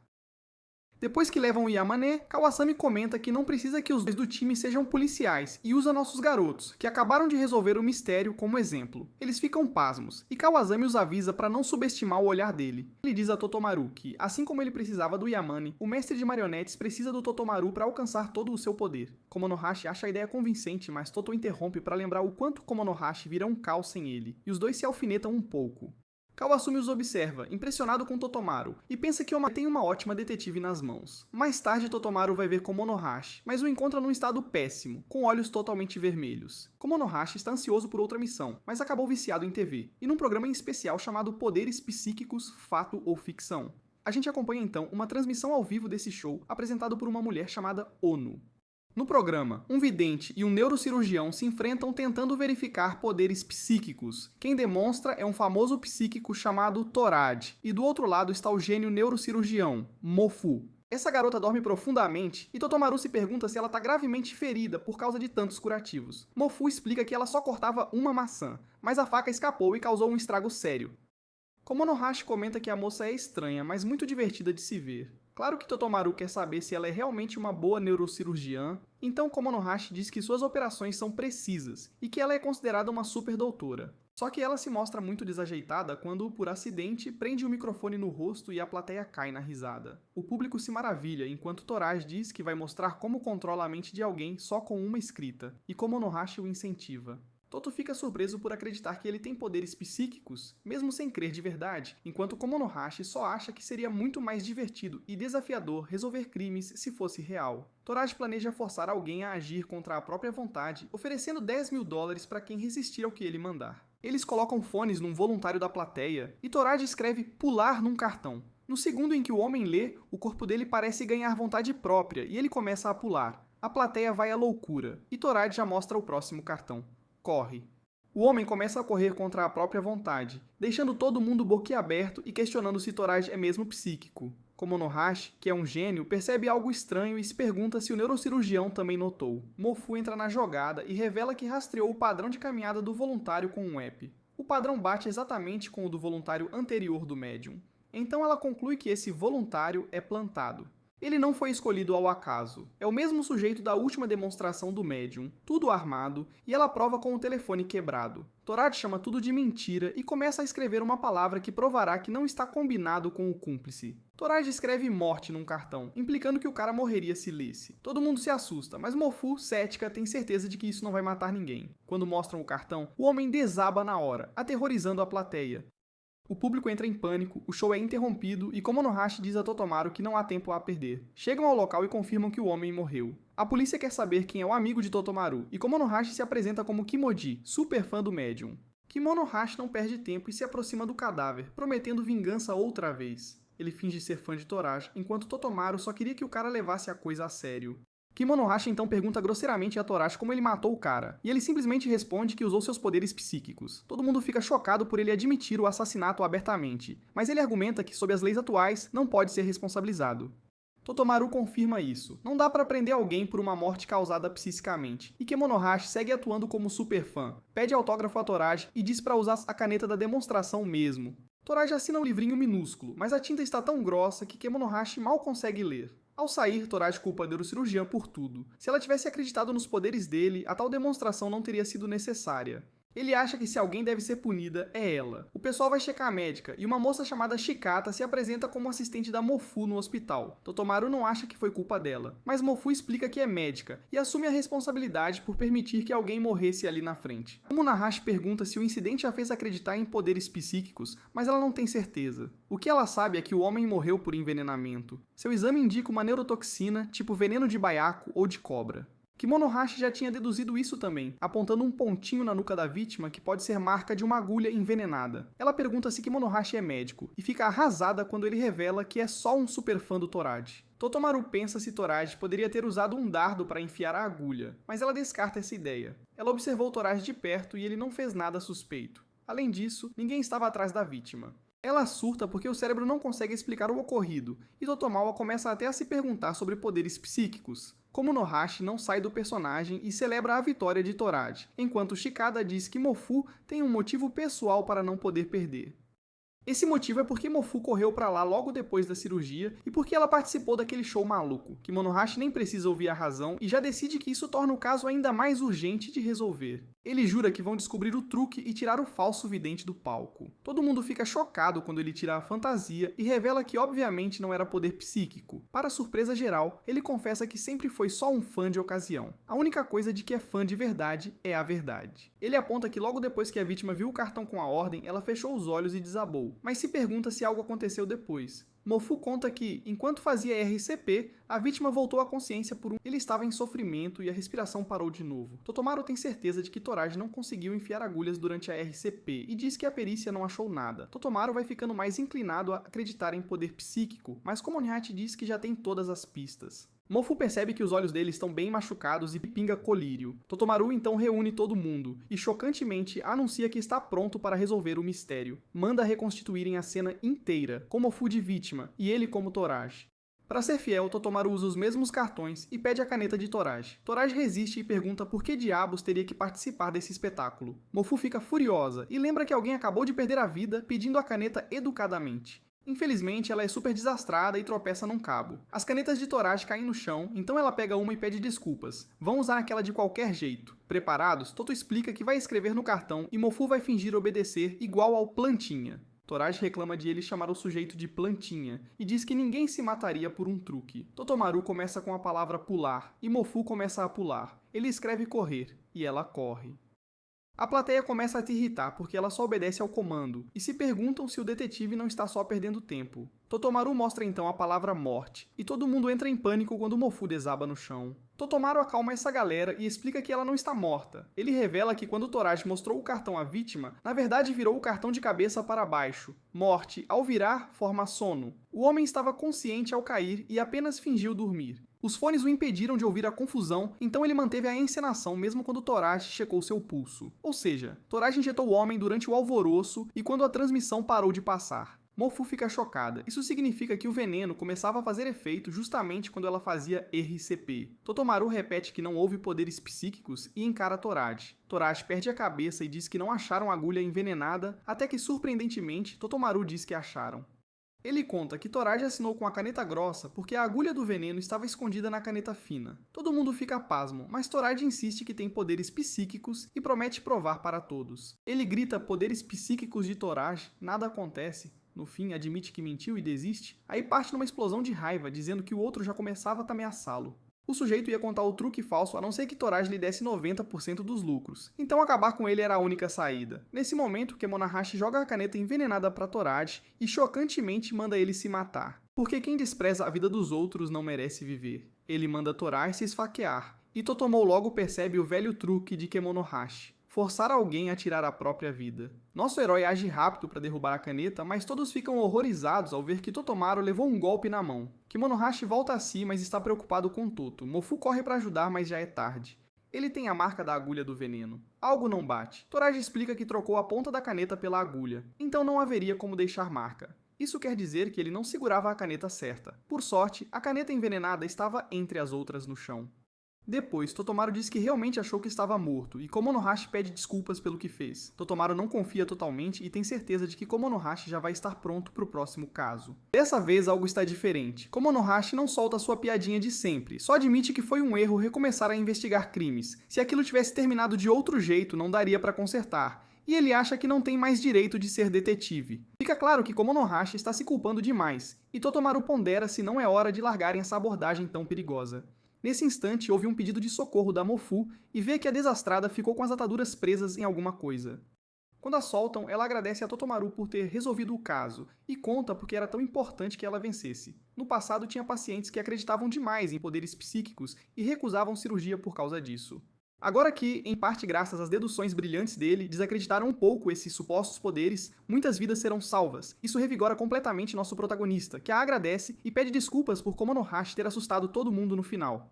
Depois que levam o Yamane, Kawasami comenta que não precisa que os dois do time sejam policiais e usa nossos garotos, que acabaram de resolver o mistério, como exemplo. Eles ficam pasmos, e Kawasami os avisa para não subestimar o olhar dele. Ele diz a Totomaru que, assim como ele precisava do Yamane, o mestre de marionetes precisa do Totomaru para alcançar todo o seu poder. Komonohashi acha a ideia convincente, mas Toto interrompe para lembrar o quanto Komonohashi vira um caos sem ele, e os dois se alfinetam um pouco. Kawasumi os observa, impressionado com Totomaru, e pensa que Omai tem uma ótima detetive nas mãos. Mais tarde, Totomaru vai ver Komonohashi, mas o encontra num estado péssimo, com olhos totalmente vermelhos. Komonohashi está ansioso por outra missão, mas acabou viciado em TV, e num programa em especial chamado Poderes Psíquicos, Fato ou Ficção. A gente acompanha então uma transmissão ao vivo desse show, apresentado por uma mulher chamada Ono. No programa, um vidente e um neurocirurgião se enfrentam tentando verificar poderes psíquicos. Quem demonstra é um famoso psíquico chamado Torad, e do outro lado está o gênio neurocirurgião, Mofu. Essa garota dorme profundamente e Totomaru se pergunta se ela está gravemente ferida por causa de tantos curativos. Mofu explica que ela só cortava uma maçã, mas a faca escapou e causou um estrago sério. Komonohashi comenta que a moça é estranha, mas muito divertida de se ver. Claro que Totomaru quer saber se ela é realmente uma boa neurocirurgiã, então Komonohashi diz que suas operações são precisas e que ela é considerada uma super doutora. Só que ela se mostra muito desajeitada quando, por acidente, prende o microfone no rosto e a plateia cai na risada. O público se maravilha enquanto Toraj diz que vai mostrar como controla a mente de alguém só com uma escrita, e Komonohashi o incentiva. Toto fica surpreso por acreditar que ele tem poderes psíquicos, mesmo sem crer de verdade, enquanto Komonohashi só acha que seria muito mais divertido e desafiador resolver crimes se fosse real. Toraj planeja forçar alguém a agir contra a própria vontade, oferecendo $10.000 para quem resistir ao que ele mandar. Eles colocam fones num voluntário da plateia, e Toraj escreve pular num cartão. No segundo em que o homem lê, o corpo dele parece ganhar vontade própria e ele começa a pular. A plateia vai à loucura, e Toraj já mostra o próximo cartão. Corre. O homem começa a correr contra a própria vontade, deixando todo mundo boquiaberto e questionando se Toraj é mesmo psíquico. Komonohashi, que é um gênio, percebe algo estranho e se pergunta se o neurocirurgião também notou. Mofu entra na jogada e revela que rastreou o padrão de caminhada do voluntário com um app. O padrão bate exatamente com o do voluntário anterior do médium. Então ela conclui que esse voluntário é plantado. Ele não foi escolhido ao acaso. É o mesmo sujeito da última demonstração do médium, tudo armado, e ela prova com o telefone quebrado. Torad chama tudo de mentira e começa a escrever uma palavra que provará que não está combinado com o cúmplice. Torad escreve morte num cartão, implicando que o cara morreria se lesse. Todo mundo se assusta, mas Mofu, cética, tem certeza de que isso não vai matar ninguém. Quando mostram o cartão, o homem desaba na hora, aterrorizando a plateia. O público entra em pânico, o show é interrompido e Komonohashi diz a Totomaru que não há tempo a perder. Chegam ao local e confirmam que o homem morreu. A polícia quer saber quem é o amigo de Totomaru, e Komonohashi se apresenta como Kimoji, super fã do médium. Komonohashi não perde tempo e se aproxima do cadáver, prometendo vingança outra vez. Ele finge ser fã de Toraj, enquanto Totomaru só queria que o cara levasse a coisa a sério. Komonohashi então pergunta grosseiramente a Toraj como ele matou o cara, e ele simplesmente responde que usou seus poderes psíquicos. Todo mundo fica chocado por ele admitir o assassinato abertamente, mas ele argumenta que, sob as leis atuais, não pode ser responsabilizado. Totomaru confirma isso. Não dá pra prender alguém por uma morte causada psicicamente, e Komonohashi segue atuando como super fã, pede autógrafo a Toraj e diz pra usar a caneta da demonstração mesmo. Toraj assina um livrinho minúsculo, mas a tinta está tão grossa que Komonohashi mal consegue ler. Ao sair, Toraj culpa a neurocirurgiã por tudo. Se ela tivesse acreditado nos poderes dele, a tal demonstração não teria sido necessária. Ele acha que se alguém deve ser punida, é ela. O pessoal vai checar a médica, e uma moça chamada Shikata se apresenta como assistente da Mofu no hospital. Totomaru não acha que foi culpa dela, mas Mofu explica que é médica, e assume a responsabilidade por permitir que alguém morresse ali na frente. Komonohashi pergunta se o incidente a fez acreditar em poderes psíquicos, mas ela não tem certeza. O que ela sabe é que o homem morreu por envenenamento. Seu exame indica uma neurotoxina, tipo veneno de baiacu ou de cobra. Komonohashi já tinha deduzido isso também, apontando um pontinho na nuca da vítima que pode ser marca de uma agulha envenenada. Ela pergunta se Komonohashi é médico, e fica arrasada quando ele revela que é só um super fã do Torad. Totomaru pensa se Toraji poderia ter usado um dardo para enfiar a agulha, mas ela descarta essa ideia. Ela observou Toraji de perto e ele não fez nada suspeito. Além disso, ninguém estava atrás da vítima. Ela surta porque o cérebro não consegue explicar o ocorrido, e Totomawa começa até a se perguntar sobre poderes psíquicos. Komonohashi não sai do personagem e celebra a vitória de Toraji, enquanto Shikada diz que Mofu tem um motivo pessoal para não poder perder. Esse motivo é porque Mofu correu pra lá logo depois da cirurgia e porque ela participou daquele show maluco. Kimonohashi nem precisa ouvir a razão e já decide que isso torna o caso ainda mais urgente de resolver. Ele jura que vão descobrir o truque e tirar o falso vidente do palco. Todo mundo fica chocado quando ele tira a fantasia e revela que obviamente não era poder psíquico. Para surpresa geral, ele confessa que sempre foi só um fã de ocasião. A única coisa de que é fã de verdade é a verdade. Ele aponta que logo depois que a vítima viu o cartão com a ordem, ela fechou os olhos e desabou, mas se pergunta se algo aconteceu depois. Mofu conta que, enquanto fazia RCP, a vítima voltou à consciência por ele estava em sofrimento e a respiração parou de novo. Totomaru tem certeza de que Toraji não conseguiu enfiar agulhas durante a RCP e diz que a perícia não achou nada. Totomaru vai ficando mais inclinado a acreditar em poder psíquico, mas Komonohashi diz que já tem todas as pistas. Mofu percebe que os olhos dele estão bem machucados e pinga colírio. Totomaru então reúne todo mundo e, chocantemente, anuncia que está pronto para resolver o mistério. Manda reconstituírem a cena inteira, com Mofu de vítima e ele como Toraji. Para ser fiel, Totomaru usa os mesmos cartões e pede a caneta de Toraji. Toraji resiste e pergunta por que diabos teria que participar desse espetáculo. Mofu fica furiosa e lembra que alguém acabou de perder a vida pedindo a caneta educadamente. Infelizmente, ela é super desastrada e tropeça num cabo. As canetas de Toraji caem no chão, então ela pega uma e pede desculpas. Vão usar aquela de qualquer jeito. Preparados, Toto explica que vai escrever no cartão e Mofu vai fingir obedecer igual ao Plantinha. Toraji reclama de ele chamar o sujeito de Plantinha e diz que ninguém se mataria por um truque. Totomaru começa com a palavra pular e Mofu começa a pular. Ele escreve correr e ela corre. A plateia começa a te irritar porque ela só obedece ao comando, e se perguntam se o detetive não está só perdendo tempo. Totomaru mostra então a palavra morte, e todo mundo entra em pânico quando Mofu desaba no chão. Totomaru acalma essa galera e explica que ela não está morta. Ele revela que quando Toraji mostrou o cartão à vítima, na verdade virou o cartão de cabeça para baixo. Morte, ao virar, forma sono. O homem estava consciente ao cair e apenas fingiu dormir. Os fones o impediram de ouvir a confusão, então ele manteve a encenação mesmo quando Toraji checou seu pulso. Ou seja, Toraji injetou o homem durante o alvoroço e quando a transmissão parou de passar. Mofu fica chocada. Isso significa que o veneno começava a fazer efeito justamente quando ela fazia RCP. Totomaru repete que não houve poderes psíquicos e encara Toraji. Toraji perde a cabeça e diz que não acharam a agulha envenenada, até que surpreendentemente Totomaru diz que acharam. Ele conta que Toraji assinou com a caneta grossa porque a agulha do veneno estava escondida na caneta fina. Todo mundo fica pasmo, mas Toraji insiste que tem poderes psíquicos e promete provar para todos. Ele grita poderes psíquicos de Toraji, nada acontece. No fim, admite que mentiu e desiste. Aí parte numa explosão de raiva, dizendo que o outro já começava a ameaçá-lo. O sujeito ia contar o truque falso a não ser que Toraji lhe desse 90% dos lucros. Então acabar com ele era a única saída. Nesse momento, Kemonohashi joga a caneta envenenada para Toraji e chocantemente manda ele se matar. Porque quem despreza a vida dos outros não merece viver. Ele manda Toraji se esfaquear. E Totomo logo percebe o velho truque de Kemonohashi: forçar alguém a tirar a própria vida. Nosso herói age rápido para derrubar a caneta, mas todos ficam horrorizados ao ver que Totomaru levou um golpe na mão. Kemonohashi volta a si, mas está preocupado com Toto. Mofu corre para ajudar, mas já é tarde. Ele tem a marca da agulha do veneno. Algo não bate. Toraji explica que trocou a ponta da caneta pela agulha, então não haveria como deixar marca. Isso quer dizer que ele não segurava a caneta certa. Por sorte, a caneta envenenada estava entre as outras no chão. Depois, Totomaru diz que realmente achou que estava morto, e Komonohashi pede desculpas pelo que fez. Totomaru não confia totalmente e tem certeza de que Komonohashi já vai estar pronto para o próximo caso. Dessa vez, algo está diferente. Komonohashi não solta sua piadinha de sempre, só admite que foi um erro recomeçar a investigar crimes. Se aquilo tivesse terminado de outro jeito, não daria para consertar. E ele acha que não tem mais direito de ser detetive. Fica claro que Komonohashi está se culpando demais, e Totomaru pondera se não é hora de largarem essa abordagem tão perigosa. Nesse instante, houve um pedido de socorro da Mofu e vê que a desastrada ficou com as ataduras presas em alguma coisa. Quando a soltam, ela agradece a Totomaru por ter resolvido o caso e conta porque era tão importante que ela vencesse. No passado, tinha pacientes que acreditavam demais em poderes psíquicos e recusavam cirurgia por causa disso. Agora que, em parte graças às deduções brilhantes dele, desacreditaram um pouco esses supostos poderes, muitas vidas serão salvas. Isso revigora completamente nosso protagonista, que a agradece e pede desculpas por Komonohashi ter assustado todo mundo no final.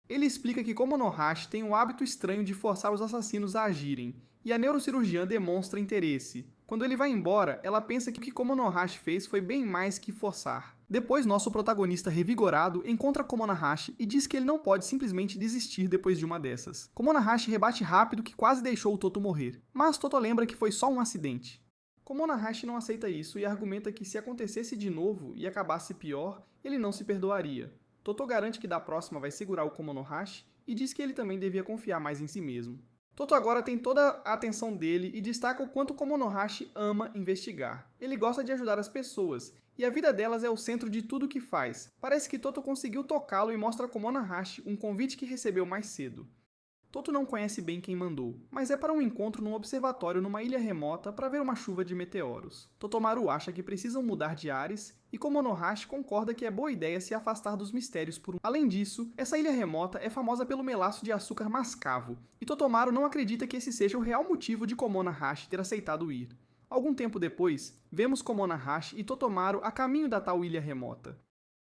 Ele explica que Komonohashi tem o hábito estranho de forçar os assassinos a agirem, e a neurocirurgiã demonstra interesse. Quando ele vai embora, ela pensa que o que Komonohashi fez foi bem mais que forçar. Depois, nosso protagonista revigorado encontra Komonohashi e diz que ele não pode simplesmente desistir depois de uma dessas. Komonohashi rebate rápido que quase deixou o Toto morrer, mas Toto lembra que foi só um acidente. Komonohashi não aceita isso e argumenta que se acontecesse de novo e acabasse pior, ele não se perdoaria. Toto garante que da próxima vai segurar o Komonohashi e diz que ele também devia confiar mais em si mesmo. Toto agora tem toda a atenção dele e destaca o quanto Komonohashi ama investigar. Ele gosta de ajudar as pessoas, e a vida delas é o centro de tudo o que faz. Parece que Toto conseguiu tocá-lo e mostra a Komonohashi um convite que recebeu mais cedo. Toto não conhece bem quem mandou, mas é para um encontro num observatório numa ilha remota para ver uma chuva de meteoros. Totomaru acha que precisam mudar de ares, e Komonohashi concorda que é boa ideia se afastar dos mistérios por um... Além disso, essa ilha remota é famosa pelo melaço de açúcar mascavo, e Totomaru não acredita que esse seja o real motivo de Komonohashi ter aceitado ir. Algum tempo depois, vemos Komonohashi e Totomaru a caminho da tal ilha remota.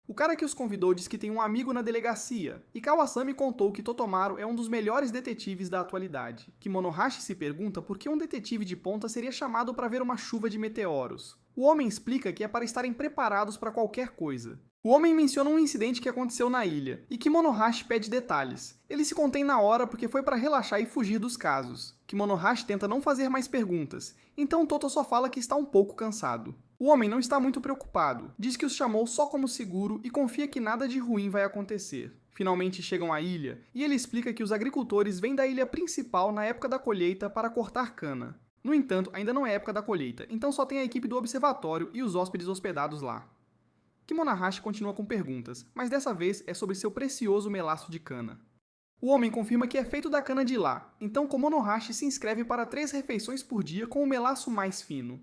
O cara que os convidou diz que tem um amigo na delegacia, e Kawasami contou que Totomaru é um dos melhores detetives da atualidade. Kimonohashi se pergunta por que um detetive de ponta seria chamado para ver uma chuva de meteoros. O homem explica que é para estarem preparados para qualquer coisa. O homem menciona um incidente que aconteceu na ilha, e Kimonohashi pede detalhes. Ele se contém na hora porque foi para relaxar e fugir dos casos. Kimonohashi tenta não fazer mais perguntas, então Toto só fala que está um pouco cansado. O homem não está muito preocupado, diz que os chamou só como seguro e confia que nada de ruim vai acontecer. Finalmente chegam à ilha, e ele explica que os agricultores vêm da ilha principal na época da colheita para cortar cana. No entanto, ainda não é época da colheita, então só tem a equipe do observatório e os hóspedes hospedados lá. Kimonohashi continua com perguntas, mas dessa vez é sobre seu precioso melaço de cana. O homem confirma que é feito da cana de lá, então Komonohashi se inscreve para 3 refeições por dia com o melaço mais fino.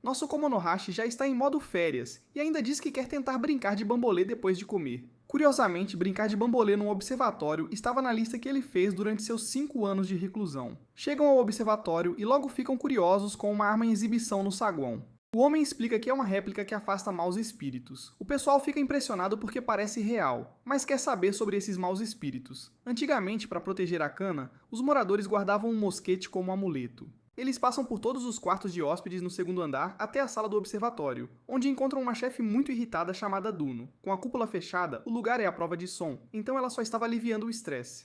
Nosso Komonohashi já está em modo férias, e ainda diz que quer tentar brincar de bambolê depois de comer. Curiosamente, brincar de bambolê num observatório estava na lista que ele fez durante seus 5 anos de reclusão. Chegam ao observatório e logo ficam curiosos com uma arma em exibição no saguão. O homem explica que é uma réplica que afasta maus espíritos. O pessoal fica impressionado porque parece real, mas quer saber sobre esses maus espíritos. Antigamente, para proteger a cana, os moradores guardavam um mosquete como amuleto. Eles passam por todos os quartos de hóspedes no segundo andar até a sala do observatório, onde encontram uma chefe muito irritada chamada Duno. Com a cúpula fechada, o lugar é à prova de som, então ela só estava aliviando o estresse.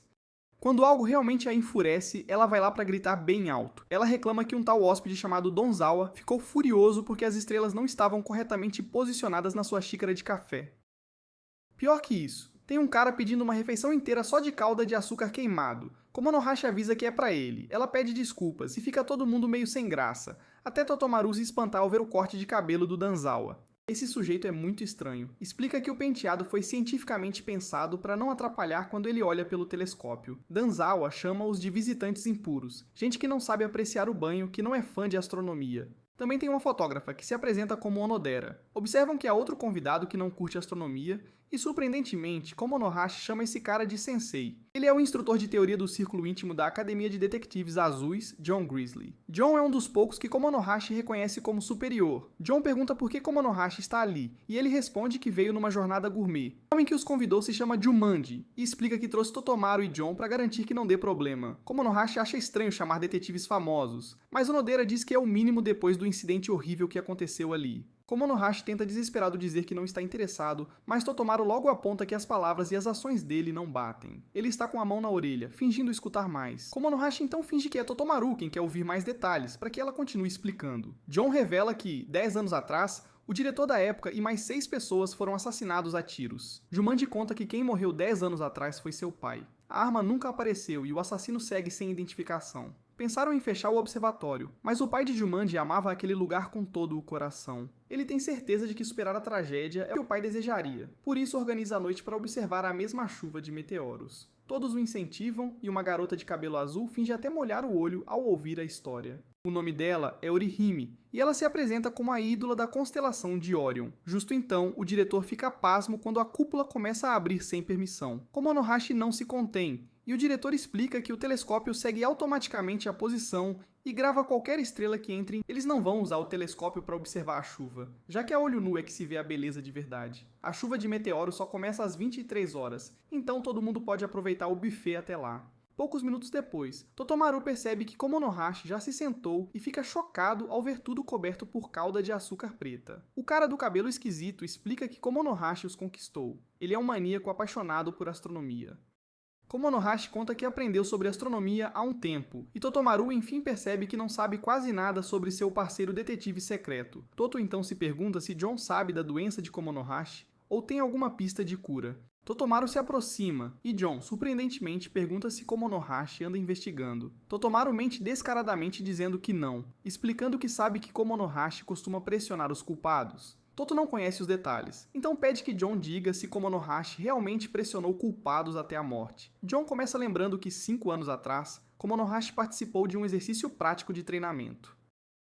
Quando algo realmente a enfurece, ela vai lá para gritar bem alto. Ela reclama que um tal hóspede chamado Donzawa ficou furioso porque as estrelas não estavam corretamente posicionadas na sua xícara de café. Pior que isso, tem um cara pedindo uma refeição inteira só de calda de açúcar queimado. Komonohashi avisa que é pra ele, ela pede desculpas e fica todo mundo meio sem graça, até Totomaru se espantar ao ver o corte de cabelo do Danzawa. Esse sujeito é muito estranho. Explica que o penteado foi cientificamente pensado para não atrapalhar quando ele olha pelo telescópio. Danzawa chama-os de visitantes impuros, gente que não sabe apreciar o banho, que não é fã de astronomia. Também tem uma fotógrafa que se apresenta como Onodera. Observam que há outro convidado que não curte astronomia e, surpreendentemente, Komonohashi chama esse cara de Sensei. Ele é o instrutor de teoria do círculo íntimo da Academia de Detetives Azuis, John Grizzly. John é um dos poucos que Komonohashi reconhece como superior. John pergunta por que Komonohashi está ali, e ele responde que veio numa jornada gourmet. O homem que os convidou se chama Jumanji, e explica que trouxe Totomaru e John para garantir que não dê problema. Komonohashi acha estranho chamar detetives famosos, mas Onodera diz que é o mínimo depois do incidente horrível que aconteceu ali. Komonohashi tenta desesperado dizer que não está interessado, mas Totomaru logo aponta que as palavras e as ações dele não batem. Ele está com a mão na orelha, fingindo escutar mais. Komonohashi então finge que é Totomaru quem quer ouvir mais detalhes, para que ela continue explicando. John revela que, 10 anos atrás, o diretor da época e mais 6 pessoas foram assassinados a tiros. Jumanji conta que quem morreu 10 anos atrás foi seu pai. A arma nunca apareceu e o assassino segue sem identificação. Pensaram em fechar o observatório, mas o pai de Jumanji amava aquele lugar com todo o coração. Ele tem certeza de que superar a tragédia é o que o pai desejaria, por isso organiza a noite para observar a mesma chuva de meteoros. Todos o incentivam e uma garota de cabelo azul finge até molhar o olho ao ouvir a história. O nome dela é Orihime, e ela se apresenta como a ídola da constelação de Orion. Justo então, o diretor fica pasmo quando a cúpula começa a abrir sem permissão. Komonohashi não se contém, e o diretor explica que o telescópio segue automaticamente a posição e grava qualquer estrela que entre. Eles não vão usar o telescópio para observar a chuva, já que a olho nu é que se vê a beleza de verdade. A chuva de meteoros só começa às 23 horas, então todo mundo pode aproveitar o buffet até lá. Poucos minutos depois, Totomaru percebe que Komonohashi já se sentou e fica chocado ao ver tudo coberto por calda de açúcar preta. O cara do cabelo esquisito explica que Komonohashi os conquistou. Ele é um maníaco apaixonado por astronomia. Komonohashi conta que aprendeu sobre astronomia há um tempo, e Totomaru enfim percebe que não sabe quase nada sobre seu parceiro detetive secreto. Toto então se pergunta se John sabe da doença de Komonohashi ou tem alguma pista de cura. Totomaru se aproxima, e John, surpreendentemente, pergunta se Komonohashi anda investigando. Totomaru mente descaradamente dizendo que não, explicando que sabe que Komonohashi costuma pressionar os culpados. Toto não conhece os detalhes, então pede que John diga se Komonohashi realmente pressionou culpados até a morte. John começa lembrando que 5 anos atrás, Komonohashi participou de um exercício prático de treinamento.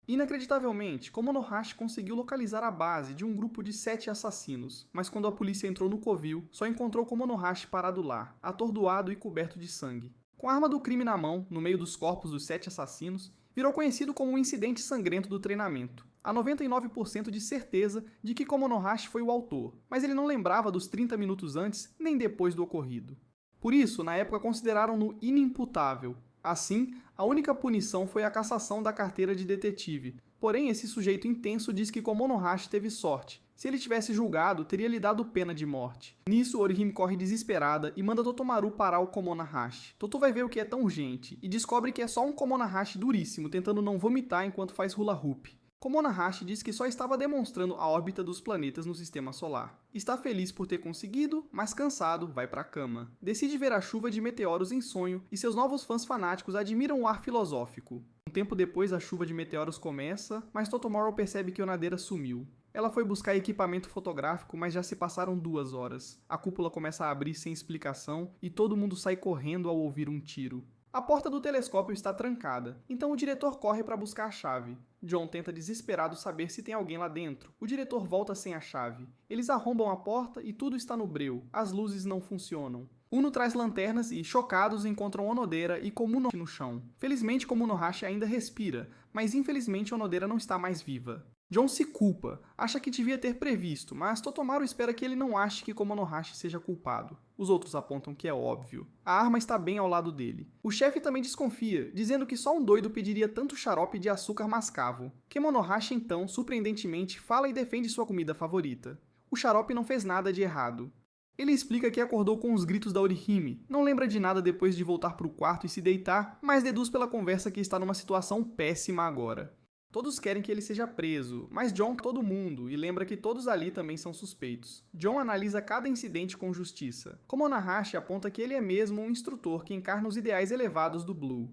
Inacreditavelmente, Komonohashi conseguiu localizar a base de um grupo de 7 assassinos, mas quando a polícia entrou no covil, só encontrou Komonohashi parado lá, atordoado e coberto de sangue. Com a arma do crime na mão, no meio dos corpos dos 7 assassinos, virou conhecido como um incidente sangrento do treinamento. Há 99% de certeza de que Komonohashi foi o autor, mas ele não lembrava dos 30 minutos antes nem depois do ocorrido. Por isso, na época consideraram-no inimputável. Assim, a única punição foi a cassação da carteira de detetive. Porém, esse sujeito intenso diz que Komonohashi teve sorte. Se ele tivesse julgado, teria lhe dado pena de morte. Nisso, Orihime corre desesperada e manda Totomaru parar o Komonohashi. Toto vai ver o que é tão urgente e descobre que é só um Komonohashi duríssimo tentando não vomitar enquanto faz hula hoop. Komonohashi diz que só estava demonstrando a órbita dos planetas no sistema solar. Está feliz por ter conseguido, mas cansado, vai pra cama. Decide ver a chuva de meteoros em sonho e seus novos fãs fanáticos admiram o ar filosófico. Um tempo depois, a chuva de meteoros começa, mas Totomaru percebe que Onodera sumiu. Ela foi buscar equipamento fotográfico, mas já se passaram 2 horas. A cúpula começa a abrir sem explicação e todo mundo sai correndo ao ouvir um tiro. A porta do telescópio está trancada, então o diretor corre para buscar a chave. John tenta desesperado saber se tem alguém lá dentro. O diretor volta sem a chave. Eles arrombam a porta e tudo está no breu. As luzes não funcionam. Uno traz lanternas e, chocados, encontram Onodera e Komunohashi no chão. Felizmente, Komunohashi ainda respira, mas infelizmente Onodera não está mais viva. John se culpa, acha que devia ter previsto, mas Totomaru espera que ele não ache que Komonohashi seja culpado. Os outros apontam que é óbvio. A arma está bem ao lado dele. O chefe também desconfia, dizendo que só um doido pediria tanto xarope de açúcar mascavo. Komonohashi então, surpreendentemente, fala e defende sua comida favorita. O xarope não fez nada de errado. Ele explica que acordou com os gritos da Orihime, não lembra de nada depois de voltar para o quarto e se deitar, mas deduz pela conversa que está numa situação péssima agora. Todos querem que ele seja preso, mas John quer todo mundo e lembra que todos ali também são suspeitos. John analisa cada incidente com justiça. Komonohashi aponta que ele é mesmo um instrutor que encarna os ideais elevados do Blue.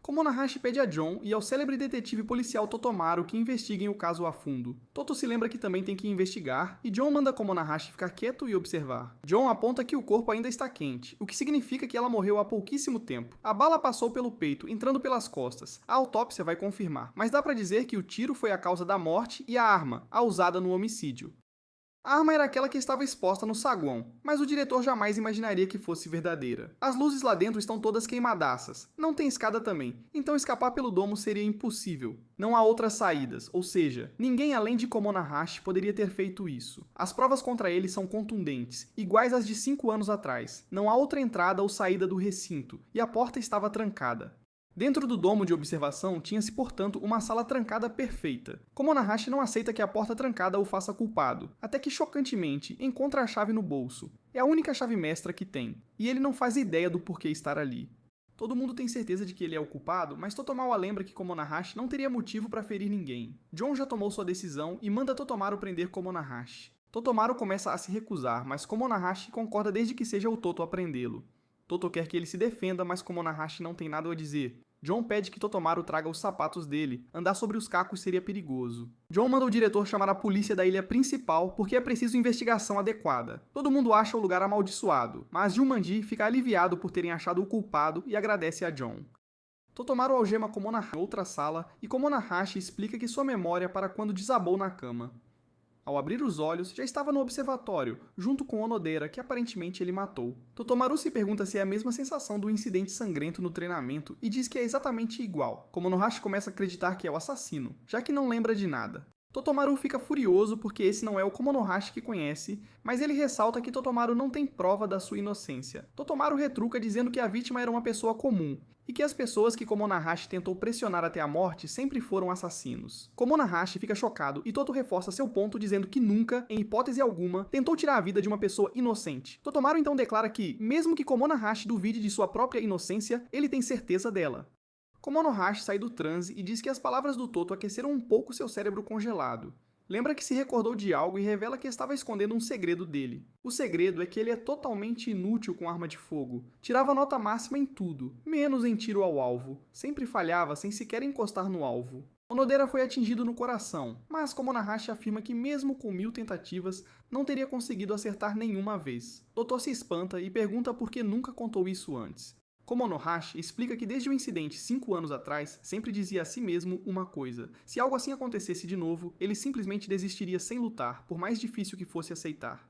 Komonohashi pede a John e ao célebre detetive policial Totomaru que investiguem o caso a fundo. Toto se lembra que também tem que investigar, e John manda Komonohashi ficar quieto e observar. John aponta que o corpo ainda está quente, o que significa que ela morreu há pouquíssimo tempo. A bala passou pelo peito, entrando pelas costas. A autópsia vai confirmar, mas dá pra dizer que o tiro foi a causa da morte e a arma, a usada no homicídio. A arma era aquela que estava exposta no saguão, mas o diretor jamais imaginaria que fosse verdadeira. As luzes lá dentro estão todas queimadaças. Não tem escada também, então escapar pelo domo seria impossível. Não há outras saídas, ou seja, ninguém além de Komonohashi poderia ter feito isso. As provas contra ele são contundentes, iguais às de 5 anos atrás. Não há outra entrada ou saída do recinto, e a porta estava trancada. Dentro do domo de observação tinha-se, portanto, uma sala trancada perfeita. Komonohashi não aceita que a porta trancada o faça culpado, até que, chocantemente, encontra a chave no bolso. É a única chave mestra que tem, e ele não faz ideia do porquê estar ali. Todo mundo tem certeza de que ele é o culpado, mas Totomaru lembra que Komonohashi não teria motivo para ferir ninguém. John já tomou sua decisão e manda Totomaru prender Komonohashi. Totomaru começa a se recusar, mas Komonohashi concorda desde que seja o Toto a prendê-lo. Toto quer que ele se defenda, mas Komonohashi não tem nada a dizer. John pede que Totomaru traga os sapatos dele. Andar sobre os cacos seria perigoso. John manda o diretor chamar a polícia da ilha principal porque é preciso investigação adequada. Todo mundo acha o lugar amaldiçoado, mas Jumanji fica aliviado por terem achado o culpado e agradece a John. Totomaru algema Komonohashi em outra sala e Komonohashi explica que sua memória para quando desabou na cama. Ao abrir os olhos, já estava no observatório, junto com Onodera, que aparentemente ele matou. Totomaru se pergunta se é a mesma sensação do incidente sangrento no treinamento e diz que é exatamente igual. Komonohashi começa a acreditar que é o assassino, já que não lembra de nada. Totomaru fica furioso porque esse não é o Komonohashi que conhece, mas ele ressalta que Totomaru não tem prova da sua inocência. Totomaru retruca dizendo que a vítima era uma pessoa comum, e que as pessoas que Komonohashi tentou pressionar até a morte sempre foram assassinos. Komonohashi fica chocado e Toto reforça seu ponto dizendo que nunca, em hipótese alguma, tentou tirar a vida de uma pessoa inocente. Totomaru então declara que, mesmo que Komonohashi duvide de sua própria inocência, ele tem certeza dela. Komonohashi sai do transe e diz que as palavras do Toto aqueceram um pouco seu cérebro congelado. Lembra que se recordou de algo e revela que estava escondendo um segredo dele. O segredo é que ele é totalmente inútil com arma de fogo. Tirava nota máxima em tudo, menos em tiro ao alvo. Sempre falhava sem sequer encostar no alvo. Onodera foi atingido no coração, mas Komonohashi afirma que mesmo com 1000 tentativas, não teria conseguido acertar nenhuma vez. Toto se espanta e pergunta por que nunca contou isso antes. Komonohashi explica que desde o incidente 5 anos atrás, sempre dizia a si mesmo uma coisa. Se algo assim acontecesse de novo, ele simplesmente desistiria sem lutar, por mais difícil que fosse aceitar.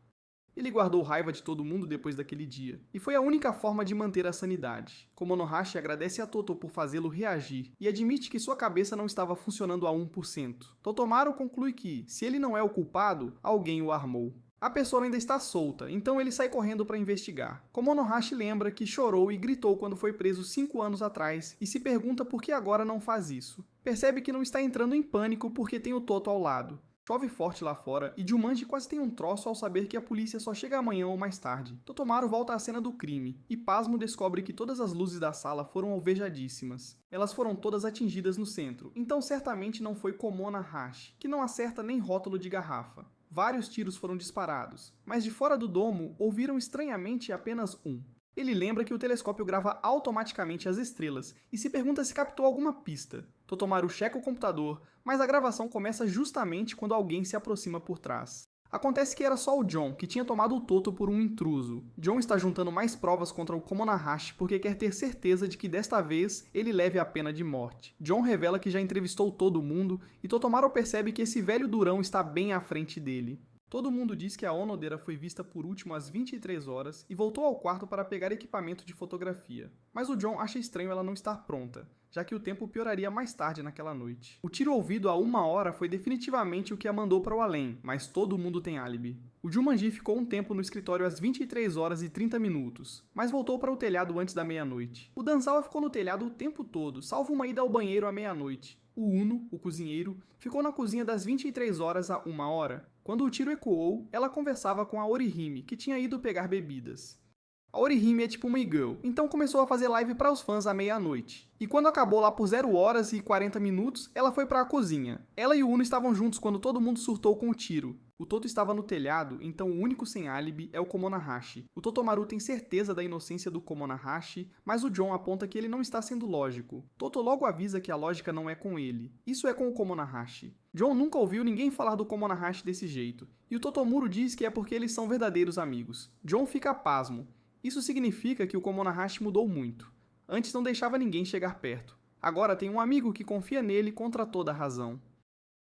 Ele guardou raiva de todo mundo depois daquele dia, e foi a única forma de manter a sanidade. Komonohashi agradece a Toto por fazê-lo reagir, e admite que sua cabeça não estava funcionando a 1%. Totomaru conclui que, se ele não é o culpado, alguém o armou. A pessoa ainda está solta, então ele sai correndo para investigar. Komonohashi lembra que chorou e gritou quando foi preso 5 anos atrás e se pergunta por que agora não faz isso. Percebe que não está entrando em pânico porque tem o Toto ao lado. Chove forte lá fora e Jumanji quase tem um troço ao saber que a polícia só chega amanhã ou mais tarde. Totomaru volta à cena do crime e pasmo descobre que todas as luzes da sala foram alvejadíssimas. Elas foram todas atingidas no centro, então certamente não foi Komonohashi, que não acerta nem rótulo de garrafa. Vários tiros foram disparados, mas de fora do domo ouviram estranhamente apenas um. Ele lembra que o telescópio grava automaticamente as estrelas e se pergunta se captou alguma pista. Totomaru checa o computador, mas a gravação começa justamente quando alguém se aproxima por trás. Acontece que era só o John, que tinha tomado o Toto por um intruso. John está juntando mais provas contra o Komonohashi porque quer ter certeza de que desta vez ele leve a pena de morte. John revela que já entrevistou todo mundo e Totomaru percebe que esse velho durão está bem à frente dele. Todo mundo diz que a Onodera foi vista por último às 23 horas e voltou ao quarto para pegar equipamento de fotografia. Mas o John acha estranho ela não estar pronta, já que o tempo pioraria mais tarde naquela noite. O tiro ouvido a 1 hora foi definitivamente o que a mandou para o além, mas todo mundo tem álibi. O Jumanji ficou um tempo no escritório às 23 horas e 30 minutos, mas voltou para o telhado antes da meia-noite. O Danzawa ficou no telhado o tempo todo, salvo uma ida ao banheiro à meia-noite. O Uno, o cozinheiro, ficou na cozinha das 23 horas a 1 hora. Quando o tiro ecoou, ela conversava com a Orihime, que tinha ido pegar bebidas. A Orihime é tipo uma e-girl, então começou a fazer live para os fãs à meia-noite. E quando acabou lá por 0 horas e 40 minutos, ela foi para a cozinha. Ela e o Uno estavam juntos quando todo mundo surtou com o tiro. O Toto estava no telhado, então o único sem álibi é o Komonohashi. O Totomaru tem certeza da inocência do Komonohashi, mas o John aponta que ele não está sendo lógico. Toto logo avisa que a lógica não é com ele. Isso é com o Komonohashi. John nunca ouviu ninguém falar do Komonohashi desse jeito, e o Totomaru diz que é porque eles são verdadeiros amigos. John fica pasmo. Isso significa que o Komonohashi mudou muito. Antes não deixava ninguém chegar perto. Agora tem um amigo que confia nele contra toda a razão.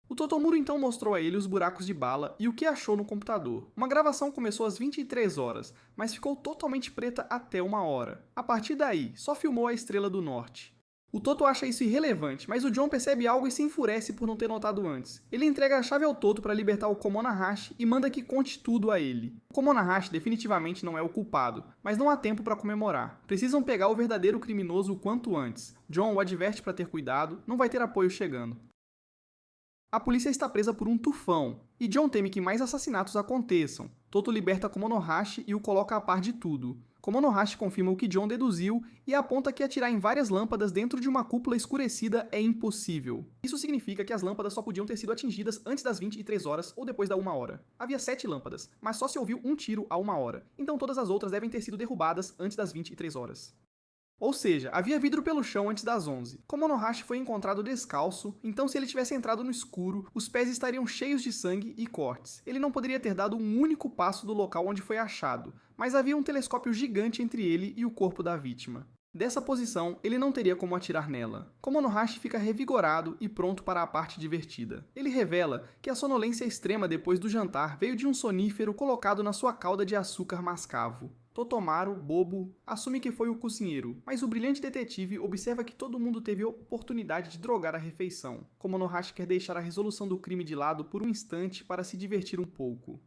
O Totomaru então mostrou a ele os buracos de bala e o que achou no computador. Uma gravação começou às 23 horas, mas ficou totalmente preta até 1 hora. A partir daí, só filmou a Estrela do Norte. O Toto acha isso irrelevante, mas o John percebe algo e se enfurece por não ter notado antes. Ele entrega a chave ao Toto para libertar o Komonohashi e manda que conte tudo a ele. O Komonohashi definitivamente não é o culpado, mas não há tempo para comemorar. Precisam pegar o verdadeiro criminoso o quanto antes. John o adverte para ter cuidado, não vai ter apoio chegando. A polícia está presa por um tufão, e John teme que mais assassinatos aconteçam. Toto liberta Komonohashi e o coloca a par de tudo. Komonohashi confirma o que John deduziu e aponta que atirar em várias lâmpadas dentro de uma cúpula escurecida é impossível. Isso significa que as lâmpadas só podiam ter sido atingidas antes das 23 horas ou depois da 1 hora. Havia 7 lâmpadas, mas só se ouviu um tiro a 1 hora, então todas as outras devem ter sido derrubadas antes das 23 horas. Ou seja, havia vidro pelo chão antes das 11. Komonohashi foi encontrado descalço, então se ele tivesse entrado no escuro, os pés estariam cheios de sangue e cortes. Ele não poderia ter dado um único passo do local onde foi achado, mas havia um telescópio gigante entre ele e o corpo da vítima. Dessa posição, ele não teria como atirar nela. Komonohashi fica revigorado e pronto para a parte divertida. Ele revela que a sonolência extrema depois do jantar veio de um sonífero colocado na sua cauda de açúcar mascavo. Totomaru, bobo, assume que foi o cozinheiro, mas o brilhante detetive observa que todo mundo teve a oportunidade de drogar a refeição. Komonohashi quer deixar a resolução do crime de lado por um instante para se divertir um pouco.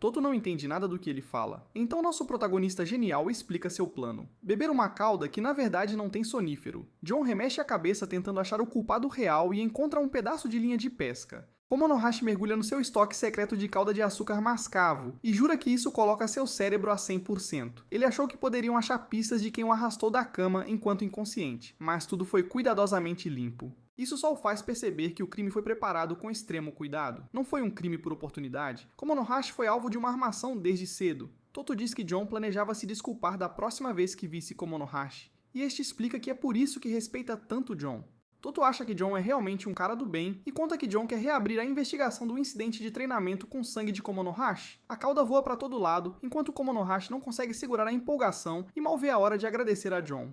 Toto não entende nada do que ele fala, então nosso protagonista genial explica seu plano. Beber uma cauda que na verdade não tem sonífero. John remexe a cabeça tentando achar o culpado real e encontra um pedaço de linha de pesca. Komonohashi mergulha no seu estoque secreto de calda de açúcar mascavo e jura que isso coloca seu cérebro a 100%. Ele achou que poderiam achar pistas de quem o arrastou da cama enquanto inconsciente, mas tudo foi cuidadosamente limpo. Isso só o faz perceber que o crime foi preparado com extremo cuidado. Não foi um crime por oportunidade. Komonohashi foi alvo de uma armação desde cedo. Toto diz que John planejava se desculpar da próxima vez que visse Komonohashi, e este explica que é por isso que respeita tanto John. Toto acha que John é realmente um cara do bem e conta que John quer reabrir a investigação do incidente de treinamento com sangue de Komonohashi. A cauda voa para todo lado, enquanto Komonohashi não consegue segurar a empolgação e mal vê a hora de agradecer a John.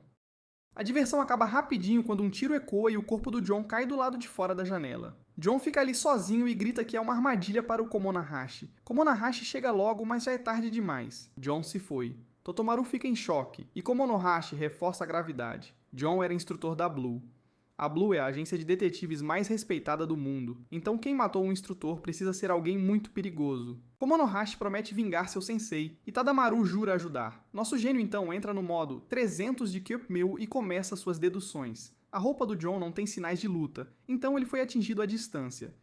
A diversão acaba rapidinho quando um tiro ecoa e o corpo do John cai do lado de fora da janela. John fica ali sozinho e grita que é uma armadilha para o Komonohashi. Komonohashi chega logo, mas já é tarde demais. John se foi. Totomaru fica em choque, e Komonohashi reforça a gravidade. John era instrutor da Blue. A Blue é a agência de detetives mais respeitada do mundo, então quem matou um instrutor precisa ser alguém muito perigoso. Komonohashi promete vingar seu sensei, e Tadamaru jura ajudar. Nosso gênio então entra no modo 300 de Kyuup-Mill e começa suas deduções. A roupa do John não tem sinais de luta, então ele foi atingido à distância.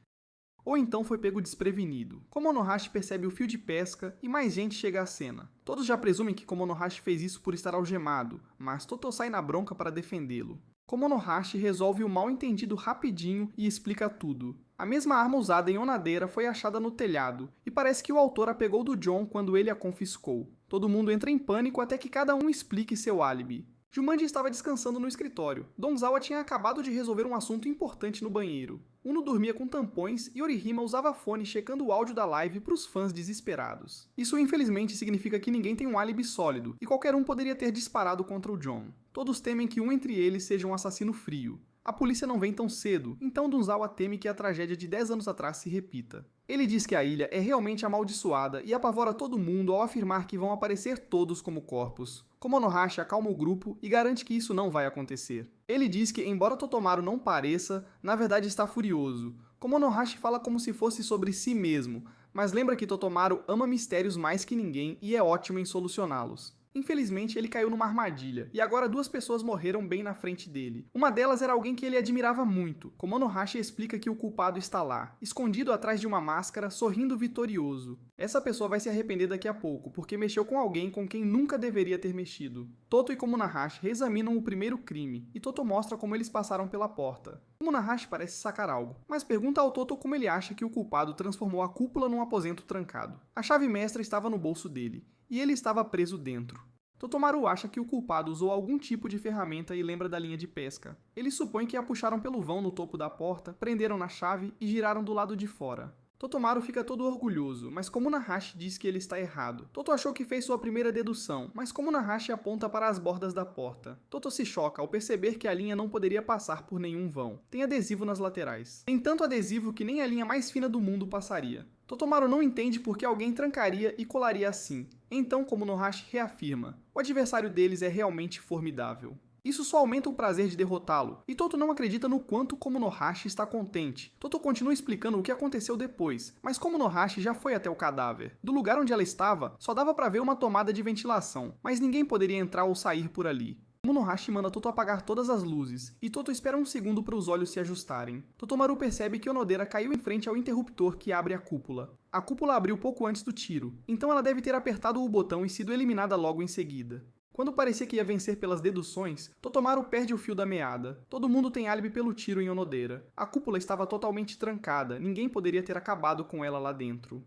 Ou então foi pego desprevenido. Komonohashi percebe o fio de pesca e mais gente chega à cena. Todos já presumem que Komonohashi fez isso por estar algemado, mas Toto sai na bronca para defendê-lo. Komonohashi resolve o mal-entendido rapidinho e explica tudo. A mesma arma usada em Onadeira foi achada no telhado, e parece que o autor a pegou do John quando ele a confiscou. Todo mundo entra em pânico até que cada um explique seu álibi. Jumanji estava descansando no escritório. Donzawa tinha acabado de resolver um assunto importante no banheiro. Uno dormia com tampões e Orihima usava fone checando o áudio da live para os fãs desesperados. Isso infelizmente significa que ninguém tem um álibi sólido, e qualquer um poderia ter disparado contra o John. Todos temem que um entre eles seja um assassino frio. A polícia não vem tão cedo, então Donzawa teme que a tragédia de 10 anos atrás se repita. Ele diz que a ilha é realmente amaldiçoada e apavora todo mundo ao afirmar que vão aparecer todos como corpos. Komonohashi acalma o grupo e garante que isso não vai acontecer. Ele diz que, embora Totomaru não pareça, na verdade está furioso. Komonohashi fala como se fosse sobre si mesmo, mas lembra que Totomaru ama mistérios mais que ninguém e é ótimo em solucioná-los. Infelizmente, ele caiu numa armadilha, e agora 2 pessoas morreram bem na frente dele. Uma delas era alguém que ele admirava muito. Komonohashi explica que o culpado está lá, escondido atrás de uma máscara, sorrindo vitorioso. Essa pessoa vai se arrepender daqui a pouco, porque mexeu com alguém com quem nunca deveria ter mexido. Toto e Komonohashi reexaminam o primeiro crime, e Toto mostra como eles passaram pela porta. Komonohashi parece sacar algo, mas pergunta ao Toto como ele acha que o culpado transformou a cúpula num aposento trancado. A chave mestra estava no bolso dele, e ele estava preso dentro. Totomaru acha que o culpado usou algum tipo de ferramenta e lembra da linha de pesca. Ele supõe que a puxaram pelo vão no topo da porta, prenderam na chave e giraram do lado de fora. Totomaru fica todo orgulhoso, mas Komonohashi diz que ele está errado. Toto achou que fez sua primeira dedução, mas Komonohashi aponta para as bordas da porta. Toto se choca ao perceber que a linha não poderia passar por nenhum vão. Tem adesivo nas laterais. Tem tanto adesivo que nem a linha mais fina do mundo passaria. Totomaru não entende por que alguém trancaria e colaria assim. Então Komonohashi reafirma: o adversário deles é realmente formidável. Isso só aumenta o prazer de derrotá-lo, e Toto não acredita no quanto Komonohashi está contente. Toto continua explicando o que aconteceu depois, mas Komonohashi já foi até o cadáver. Do lugar onde ela estava, só dava para ver uma tomada de ventilação, mas ninguém poderia entrar ou sair por ali. Komonohashi manda Toto apagar todas as luzes, e Toto espera um segundo para os olhos se ajustarem. Totomaru percebe que Onodeira caiu em frente ao interruptor que abre a cúpula. A cúpula abriu pouco antes do tiro, então ela deve ter apertado o botão e sido eliminada logo em seguida. Quando parecia que ia vencer pelas deduções, Totomaru perde o fio da meada. Todo mundo tem álibi pelo tiro em Onodeira. A cúpula estava totalmente trancada, ninguém poderia ter acabado com ela lá dentro.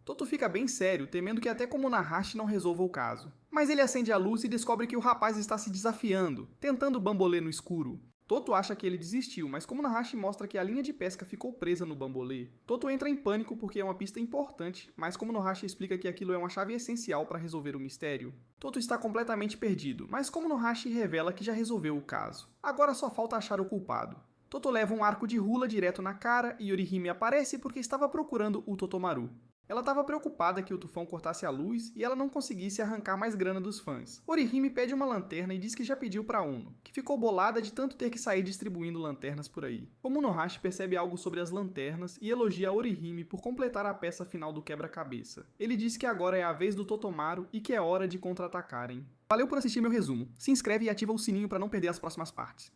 Toto fica bem sério, temendo que até Komonohashi não resolva o caso. Mas ele acende a luz e descobre que o rapaz está se desafiando, tentando bambolê no escuro. Toto acha que ele desistiu, mas como Nahashi mostra que a linha de pesca ficou presa no bambolê, Toto entra em pânico porque é uma pista importante, mas como Nahashi explica que aquilo é uma chave essencial para resolver o mistério, Toto está completamente perdido, mas como Nahashi revela que já resolveu o caso. Agora só falta achar o culpado. Toto leva um arco de hula direto na cara e Orihime aparece porque estava procurando o Totomaru. Ela estava preocupada que o tufão cortasse a luz e ela não conseguisse arrancar mais grana dos fãs. Orihime pede uma lanterna e diz que já pediu para Ono, que ficou bolada de tanto ter que sair distribuindo lanternas por aí. Como Nohashi percebe algo sobre as lanternas e elogia Orihime por completar a peça final do quebra-cabeça. Ele diz que agora é a vez do Totomaru e que é hora de contra-atacarem. Valeu por assistir meu resumo. Se inscreve e ativa o sininho para não perder as próximas partes.